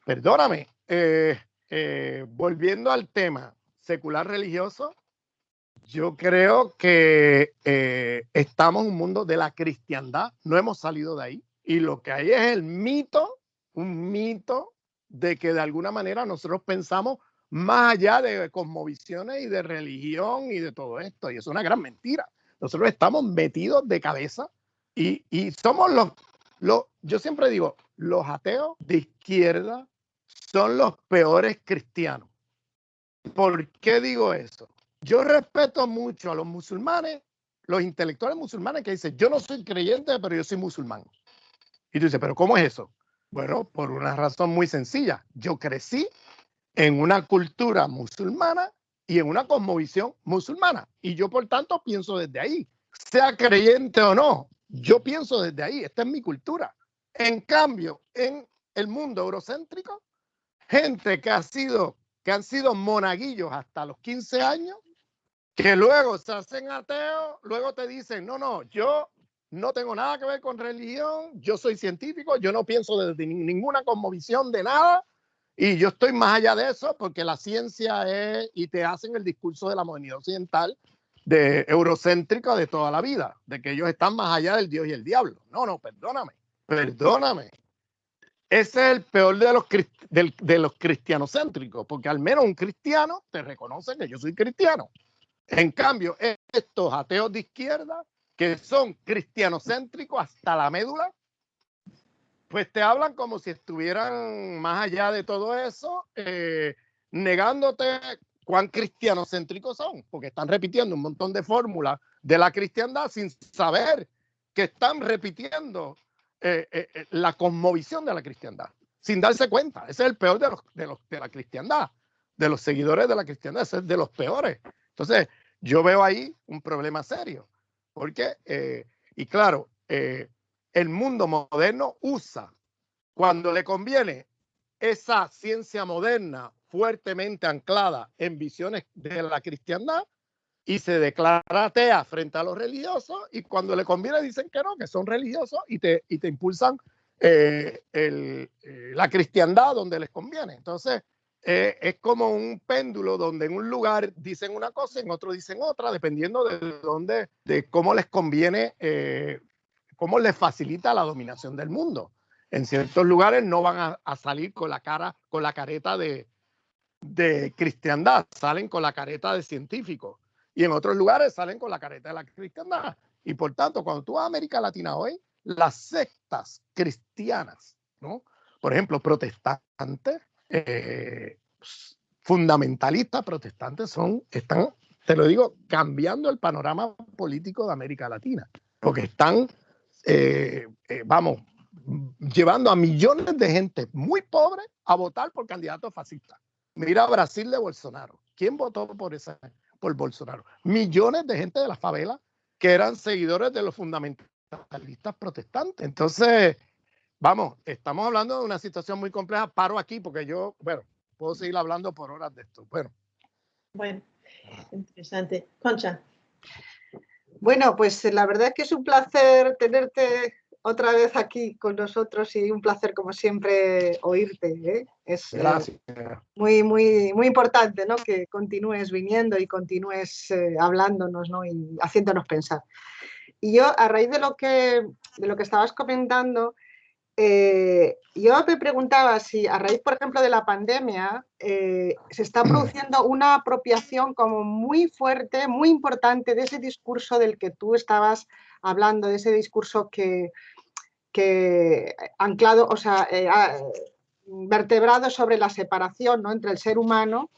perdóname, volviendo al tema secular religioso, yo creo que estamos en un mundo de la cristiandad, no hemos salido de ahí. Y lo que hay es el mito, un mito de que de alguna manera nosotros pensamos más allá de cosmovisiones y de religión y de todo esto. Y es una gran mentira. Nosotros estamos metidos de cabeza y somos yo siempre digo, los ateos de izquierda son los peores cristianos. ¿Por qué digo eso? Yo respeto mucho a los musulmanes, los intelectuales musulmanes que dicen, yo no soy creyente, pero yo soy musulmán. Y tú dices, ¿pero cómo es eso? Bueno, por una razón muy sencilla. Yo crecí en una cultura musulmana y en una cosmovisión musulmana. Y yo, por tanto, pienso desde ahí. Sea creyente o no, yo pienso desde ahí. Esta es mi cultura. En cambio, en el mundo eurocéntrico, gente que han sido monaguillos hasta los 15 años, que luego se hacen ateos, luego te dicen, no, yo no tengo nada que ver con religión, yo soy científico, yo no pienso desde ninguna cosmovisión de nada, y yo estoy más allá de eso porque la ciencia es, y te hacen el discurso de la modernidad occidental, de eurocéntrica de toda la vida, de que ellos están más allá del Dios y el diablo. No, perdóname. Ese es el peor de los cristianocéntricos, porque al menos un cristiano te reconoce que yo soy cristiano. En cambio, estos ateos de izquierda, que son cristianocéntricos hasta la médula, pues te hablan como si estuvieran más allá de todo eso, negándote cuán cristianocéntricos son, porque están repitiendo un montón de fórmulas de la cristiandad sin saber que están repitiendo la cosmovisión de la cristiandad, sin darse cuenta. Ese es el peor de la cristiandad, de los seguidores de la cristiandad, ese es de los peores. Entonces, yo veo ahí un problema serio, porque, y claro, el mundo moderno usa, cuando le conviene, esa ciencia moderna fuertemente anclada en visiones de la cristiandad y se declara atea frente a los religiosos, y cuando le conviene dicen que no, que son religiosos y te impulsan la cristiandad donde les conviene. Entonces, es como un péndulo donde en un lugar dicen una cosa y en otro dicen otra, dependiendo de cómo les conviene, cómo les facilita la dominación del mundo. En ciertos lugares no van a salir con la careta de cristiandad, salen con la careta de científicos, y en otros lugares salen con la careta de la cristiandad. Y por tanto, cuando tú vas a América Latina hoy, las sectas cristianas, ¿no? Por ejemplo, protestantes, fundamentalistas protestantes están, te lo digo, cambiando el panorama político de América Latina, porque están, llevando a millones de gente muy pobre a votar por candidatos fascistas. Mira Brasil de Bolsonaro. ¿Quién votó por Bolsonaro? Millones de gente de la favela que eran seguidores de los fundamentalistas protestantes. Entonces, estamos hablando de una situación muy compleja. Paro aquí porque yo, puedo seguir hablando por horas de esto. Bueno, interesante. Concha. Bueno, pues la verdad es que es un placer tenerte otra vez aquí con nosotros y un placer, como siempre, oírte, ¿eh? Es muy, muy, muy importante, ¿no? Que continúes viniendo y continúes hablándonos, ¿no? Y haciéndonos pensar. Y yo, a raíz de lo que estabas comentando, yo me preguntaba si a raíz, por ejemplo, de la pandemia, se está produciendo una apropiación como muy fuerte, muy importante de ese discurso del que tú estabas hablando, de ese discurso que anclado, o sea, vertebrado sobre la separación, ¿no? Entre el ser humano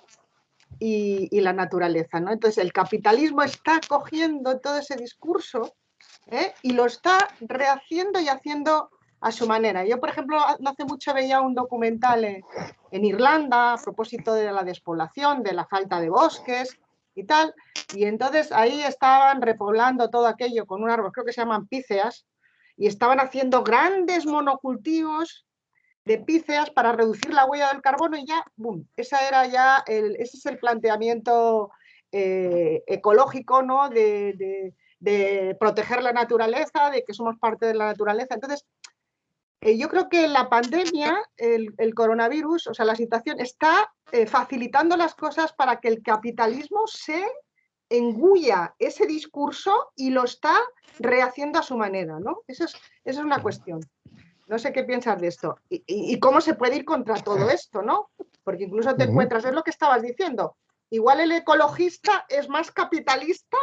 y la naturaleza, ¿no? Entonces, el capitalismo está cogiendo todo ese discurso, y lo está rehaciendo y haciendo a su manera. Yo, por ejemplo, no hace mucho veía un documental en Irlanda a propósito de la despoblación, de la falta de bosques y tal, y entonces ahí estaban repoblando todo aquello con un árbol, creo que se llaman píceas, y estaban haciendo grandes monocultivos de píceas para reducir la huella del carbono, y ya, ¡boom! Ese es el planteamiento ecológico, ¿no? De proteger la naturaleza, de que somos parte de la naturaleza. Entonces, yo creo que la pandemia, el coronavirus, o sea, la situación está facilitando las cosas para que el capitalismo se engulla ese discurso y lo está rehaciendo a su manera, ¿no? Esa es una cuestión. No sé qué piensas de esto. Y cómo se puede ir contra todo esto, ¿no? Porque incluso te encuentras, es lo que estabas diciendo, igual el ecologista es más capitalista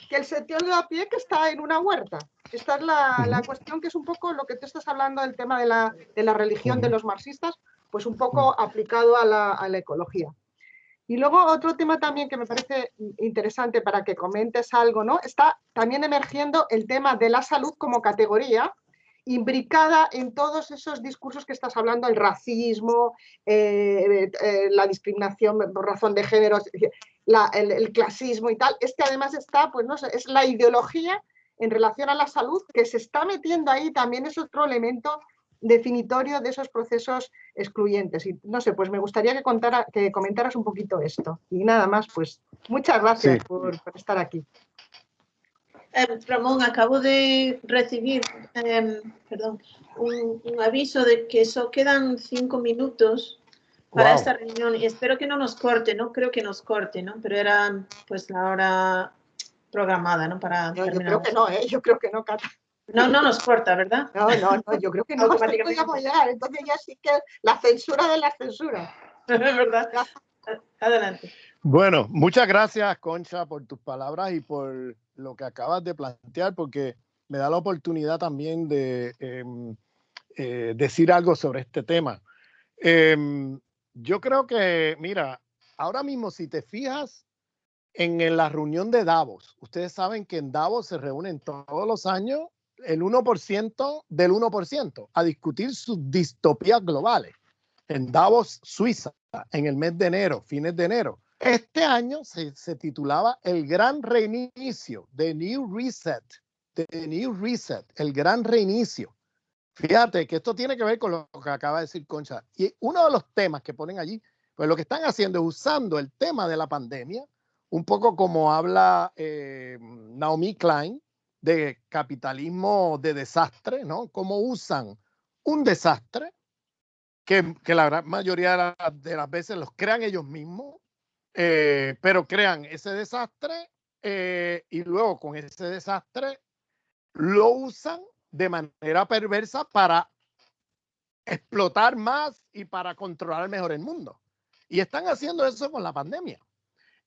que el setión de a pie que está en una huerta. Esta es la cuestión, que es un poco lo que tú estás hablando del tema de la religión de los marxistas, pues un poco aplicado a la ecología. Y luego otro tema también que me parece interesante para que comentes algo, ¿no? Está también emergiendo el tema de la salud como categoría, imbricada en todos esos discursos que estás hablando, el racismo, la discriminación por razón de género, el clasismo y tal. Además está, pues no sé, es la ideología en relación a la salud que se está metiendo ahí, también es otro elemento definitorio de esos procesos excluyentes. Y no sé, pues me gustaría que comentaras un poquito esto. Y nada más, pues muchas gracias por estar aquí. Ramón, acabo de recibir un aviso de que quedan 5 minutos para esta reunión y espero que no nos corte, no creo que nos corte, ¿no? Pero era pues la hora programada, ¿no? Para yo terminar. Creo que no, yo creo que no, Cata. No nos corta, ¿verdad? No, yo creo que no, automáticamente. Entonces ya sí que la censura de la censura. ¿Verdad? Adelante. Bueno, muchas gracias, Concha, por tus palabras y por lo que acabas de plantear, porque me da la oportunidad también de decir algo sobre este tema. Yo creo que, mira, ahora mismo si te fijas en la reunión de Davos, ustedes saben que en Davos se reúnen todos los años el 1% del 1% a discutir sus distopías globales. En Davos, Suiza, en el mes de enero, fines de enero. Este año se titulaba El Gran Reinicio, The New Reset, el Gran Reinicio. Fíjate que esto tiene que ver con lo que acaba de decir Concha. Y uno de los temas que ponen allí, pues lo que están haciendo es usando el tema de la pandemia, un poco como habla Naomi Klein, de capitalismo de desastre, ¿no? Cómo usan un desastre que la gran mayoría de las veces los crean ellos mismos, pero crean ese desastre y luego con ese desastre lo usan de manera perversa para explotar más y para controlar mejor el mundo. Y están haciendo eso con la pandemia.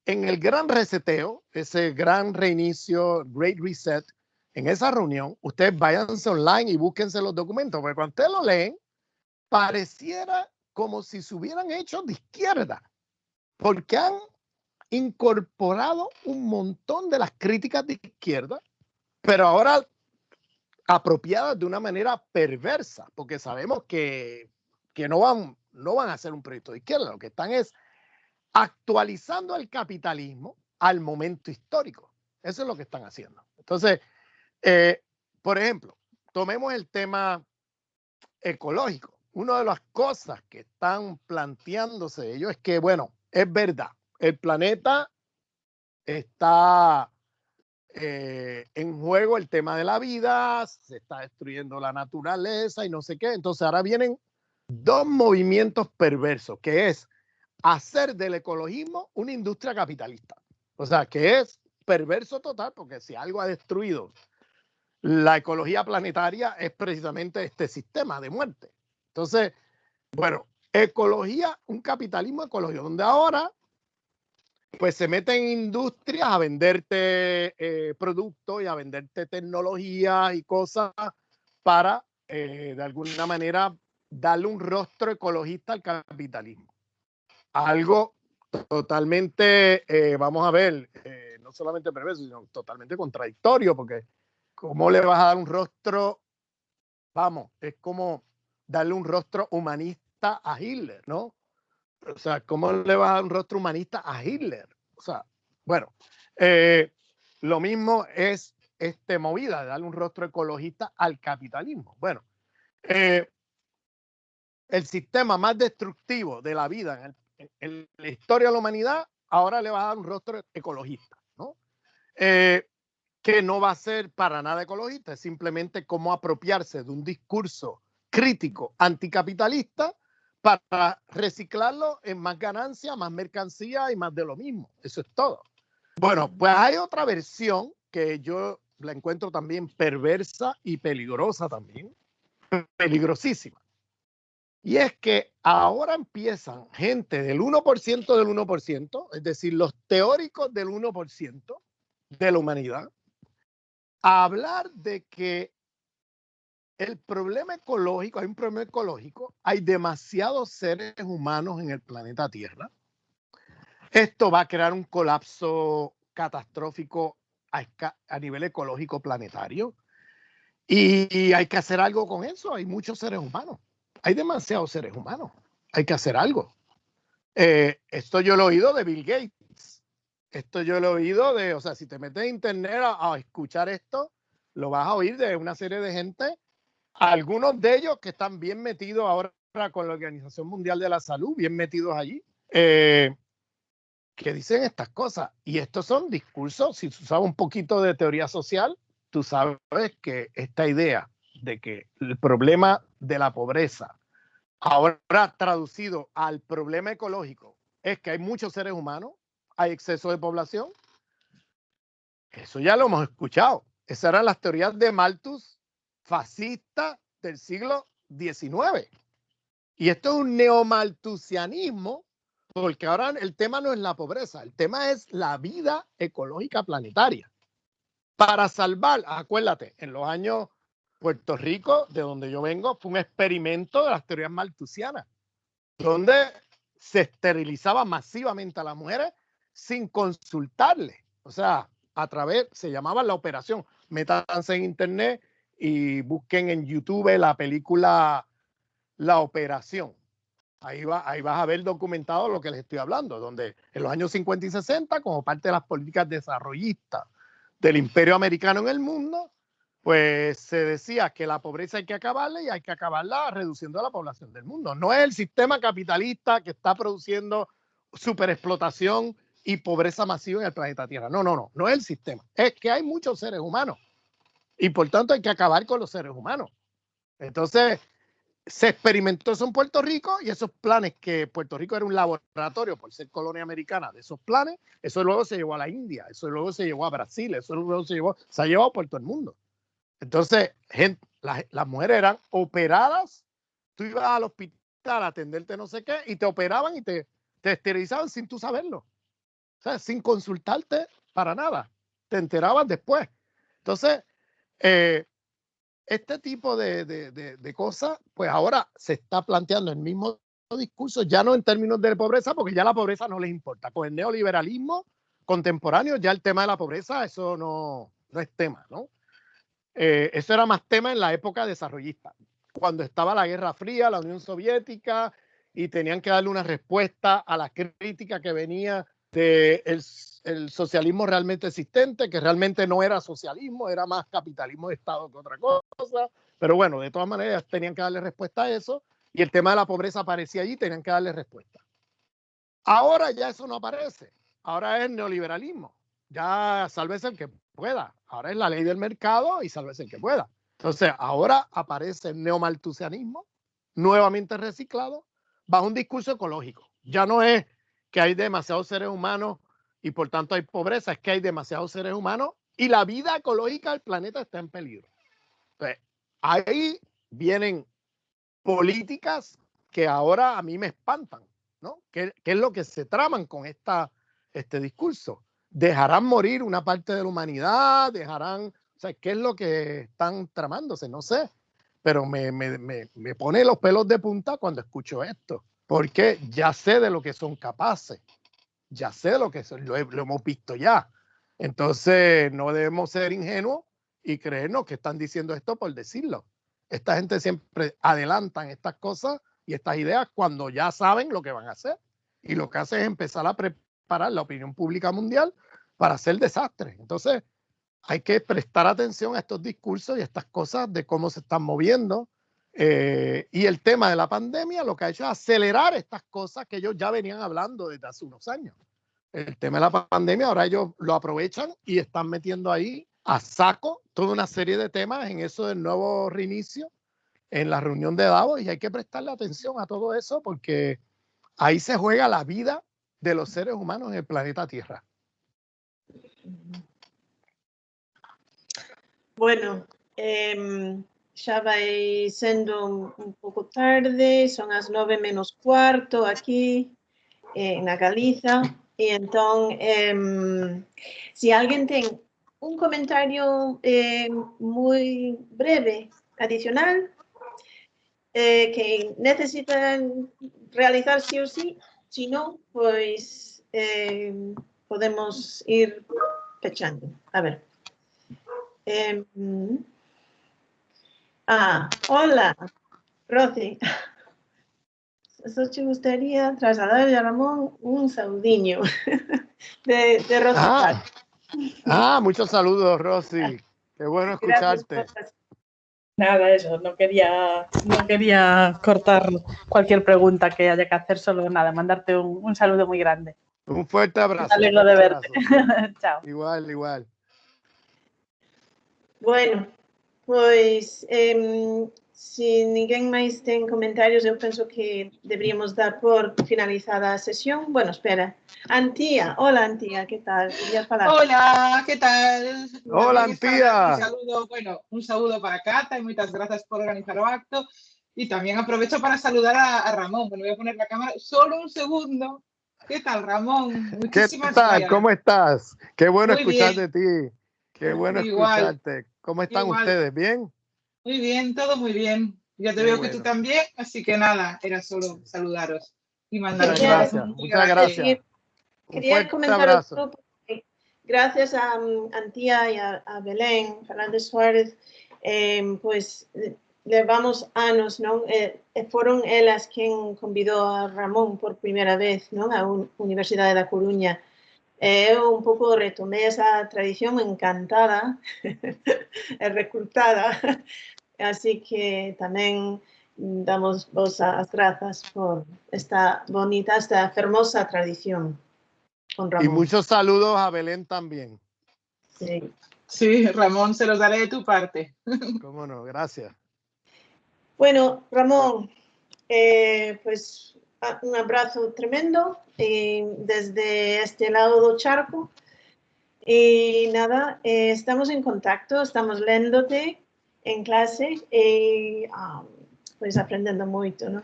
En el gran reseteo, ese gran reinicio, Great Reset, en esa reunión, ustedes váyanse online y búsquense los documentos, porque cuando ustedes lo leen, pareciera como si se hubieran hecho de izquierda, porque han incorporado un montón de las críticas de izquierda, pero ahora apropiadas de una manera perversa, porque sabemos que no van a hacer un proyecto de izquierda, lo que están es actualizando el capitalismo al momento histórico. Eso es lo que están haciendo. Entonces, por ejemplo, tomemos el tema ecológico. Una de las cosas que están planteándose ellos es que, bueno, es verdad, el planeta está en juego, el tema de la vida, se está destruyendo la naturaleza y no sé qué. Entonces ahora vienen dos movimientos perversos, que es hacer del ecologismo una industria capitalista. O sea, que es perverso total, porque si algo ha destruido la ecología planetaria es precisamente este sistema de muerte. Entonces, bueno, ecología, un capitalismo ecológico, donde ahora pues se meten industrias a venderte productos y a venderte tecnología y cosas para, de alguna manera, darle un rostro ecologista al capitalismo. Algo totalmente, vamos a ver, no solamente perverso, sino totalmente contradictorio, porque ¿cómo le vas a dar un rostro? Vamos, es como darle un rostro humanista a Hitler, ¿no? O sea, ¿cómo le vas a dar un rostro humanista a Hitler? O sea, bueno, lo mismo es movida de darle un rostro ecologista al capitalismo. Bueno, el sistema más destructivo de la vida en la historia de la humanidad, ahora le va a dar un rostro ecologista, ¿no? Que no va a ser para nada ecologista, es simplemente cómo apropiarse de un discurso crítico anticapitalista para reciclarlo en más ganancia, más mercancía y más de lo mismo. Eso es todo. Bueno, pues hay otra versión que yo la encuentro también perversa y peligrosa también, peligrosísima. Y es que ahora empiezan gente del 1% del 1%, es decir, los teóricos del 1% de la humanidad, a hablar de que el problema ecológico, hay un problema ecológico, hay demasiados seres humanos en el planeta Tierra. Esto va a crear un colapso catastrófico a nivel ecológico planetario. Y hay que hacer algo con eso. Hay muchos seres humanos. Hay demasiados seres humanos. Hay que hacer algo. Esto yo lo he oído de Bill Gates. Esto yo lo he oído de, o sea, si te metes en internet a escuchar esto, lo vas a oír de una serie de gente, algunos de ellos que están bien metidos ahora con la Organización Mundial de la Salud, bien metidos allí, que dicen estas cosas. Y estos son discursos, si tú sabes un poquito de teoría social, tú sabes que esta idea de que el problema de la pobreza, ahora traducido al problema ecológico, es que hay muchos seres humanos, hay exceso de población. Eso ya lo hemos escuchado. Esas eran las teorías de Malthus, fascista del siglo XIX. Y esto es un neomalthusianismo, porque ahora el tema no es la pobreza, el tema es la vida ecológica planetaria. Para salvar, acuérdate, en los años Puerto Rico, de donde yo vengo, fue un experimento de las teorías malthusianas, donde se esterilizaba masivamente a las mujeres sin consultarles. O sea, a través, se llamaba la operación. Métanse en internet y busquen en YouTube la película La Operación. Ahí vas a ver documentado lo que les estoy hablando, donde en los años 50 y 60, como parte de las políticas desarrollistas del imperio americano en el mundo, pues se decía que la pobreza hay que acabarla y hay que acabarla reduciendo la población del mundo. No es el sistema capitalista que está produciendo superexplotación y pobreza masiva en el planeta Tierra. No es el sistema. Es que hay muchos seres humanos y por tanto hay que acabar con los seres humanos. Entonces, se experimentó eso en Puerto Rico y esos planes, que Puerto Rico era un laboratorio por ser colonia americana de esos planes, eso luego se llevó a la India, eso luego se llevó a Brasil, eso luego se ha llevado por todo el mundo. Entonces, las mujeres eran operadas, tú ibas al hospital a atenderte no sé qué y te operaban y te esterilizaban sin tú saberlo, o sea, sin consultarte para nada, te enterabas después. Entonces, este tipo de cosas, pues ahora se está planteando el mismo discurso, ya no en términos de pobreza, porque ya la pobreza no les importa. Con el neoliberalismo contemporáneo, ya el tema de la pobreza, eso no es tema, ¿no? Eso era más tema en la época desarrollista, cuando estaba la Guerra Fría, la Unión Soviética, y tenían que darle una respuesta a la crítica que venía del el socialismo realmente existente, que realmente no era socialismo, era más capitalismo de Estado que otra cosa. Pero bueno, de todas maneras tenían que darle respuesta a eso, y el tema de la pobreza aparecía allí, tenían que darle respuesta. Ahora ya eso no aparece, ahora es neoliberalismo. Ya sálvese el que pueda. Ahora es la ley del mercado y sálvese el que pueda. Entonces, ahora aparece el neomalthusianismo, nuevamente reciclado, bajo un discurso ecológico. Ya no es que hay demasiados seres humanos y por tanto hay pobreza, es que hay demasiados seres humanos y la vida ecológica del planeta está en peligro. Entonces, ahí vienen políticas que ahora a mí me espantan, ¿no? ¿Qué es lo que se traman con este discurso? ¿Dejarán morir una parte de la humanidad? ¿Dejarán, o sea, qué es lo que están tramándose? No sé, pero me pone los pelos de punta cuando escucho esto, porque ya sé de lo que son capaces, ya sé de lo que son, lo hemos visto ya. Entonces, no debemos ser ingenuos y creernos que están diciendo esto por decirlo. Esta gente siempre adelantan estas cosas y estas ideas cuando ya saben lo que van a hacer. Y lo que hacen es empezar a preparar la opinión pública mundial para hacer desastres. Entonces, hay que prestar atención a estos discursos y a estas cosas de cómo se están moviendo. Y el tema de la pandemia lo que ha hecho es acelerar estas cosas que ellos ya venían hablando desde hace unos años. El tema de la pandemia, ahora ellos lo aprovechan y están metiendo ahí a saco toda una serie de temas en eso del nuevo reinicio, en la reunión de Davos, y hay que prestarle atención a todo eso porque ahí se juega la vida de los seres humanos en el planeta Tierra. Bueno, xa vai sendo un pouco tarde, son as 9:45 aquí na Galiza, e entón, se alguén ten un comentario moi breve adicional que necesitan realizar sí ou sí, se non, pois podemos ir pechando. A ver. Hola, Rosy. Solo te gustaría trasladarle a Ramón un saludiño de Rosy. Muchos saludos, Rosy. Qué bueno escucharte. Nada, eso, no quería cortar cualquier pregunta que haya que hacer, solo nada, mandarte un saludo muy grande. Un fuerte abrazo. Me alegro de verte. Chao. Igual. Bueno, pues si ninguém máis ten comentarios, eu penso que deberíamos dar por finalizada a sesión. Bueno, espera. Antía, hola Antía, ¿qué tal? ¿Querías falar? Hola, ¿qué tal? Hola, Antía. Un saludo para Cata y muchas gracias por organizar el acto. Y también aprovecho para saludar a Ramón. Bueno, voy a poner la cámara solo un segundo. ¿Qué tal, Ramón? Muchísimas gracias. ¿Cómo estás? Qué bueno Muy escuchar bien. de ti. Qué bueno escucharte. ¿Cómo están ustedes? ¿Bien? Muy bien, todo muy bien. Ya te veo que tú también, así que nada, era solo saludaros y mandaros muchas gracias. Quería comentar otro, gracias a Antía y a Belén Fernández Suárez, pues levamos anos, non? Foron elas quen convidou a Ramón por primeira vez, non? A Universidade da Coruña. Eu un pouco retomei esa tradición encantada e reclutada, así que tamén damos vos as grazas por esta bonita, esta fermosa tradición con Ramón. Y muchos saludos a Belén también. Sí, Ramón, se los daré de tu parte. Cómo no, gracias. Bueno, Ramón, pues un abrazo tremendo desde este lado del charco. Y nada, estamos en contacto, estamos leyéndote en clase y pues aprendiendo mucho, ¿no?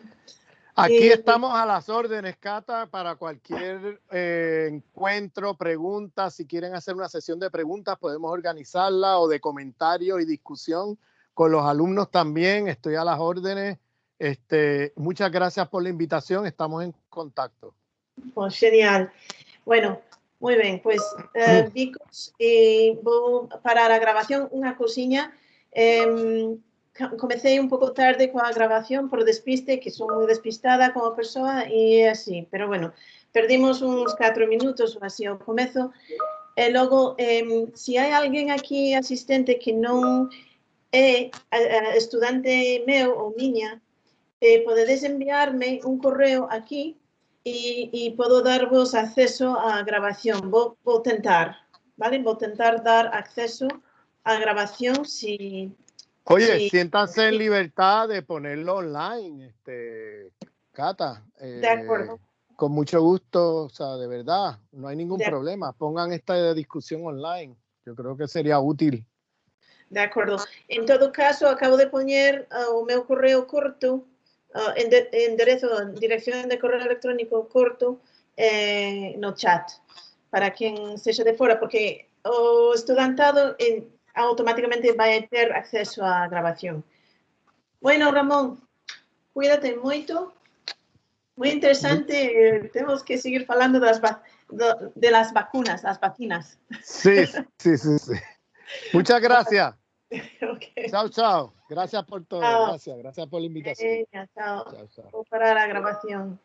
Aquí estamos a las órdenes, Cata, para cualquier encuentro, preguntas. Si quieren hacer una sesión de preguntas, podemos organizarla, o de comentarios y discusión con los alumnos también. Estoy a las órdenes. Muchas gracias por la invitación. Estamos en contacto. Pues genial. Bueno, muy bien. Pues, Vicos, voy a parar a grabación una cosilla. Comecei un pouco tarde coa grabación por despiste, que son moi despistada como persoa e así, pero bueno, perdimos uns 4 minutos ou así ao comezo, e logo, se hai alguén aquí asistente que non é estudante meu ou miña, podedes enviarme un correo aquí e podo darvos acceso á grabación. Vou tentar, vale? Vou tentar dar acceso á grabación si... Oye, sí, siéntanse en libertad de ponerlo online, Cata. De acuerdo. Con mucho gusto, o sea, de verdad, no hay ningún problema. Pongan esta discusión online. Yo creo que sería útil. De acuerdo. En todo caso, acabo de poner o meu correo corto, dirección de correo electrónico corto no chat, para quien sexa de fora, porque o estudantado automáticamente vai ter acceso á grabación. Bueno, Ramón, cuídate moito. Muy interesante. Tenemos que seguir falando de las vacunas, las vacinas. Sí. Muchas gracias. Okay. Chao. Gracias por todo. Gracias por la invitación. Chao. Voy a parar la grabación.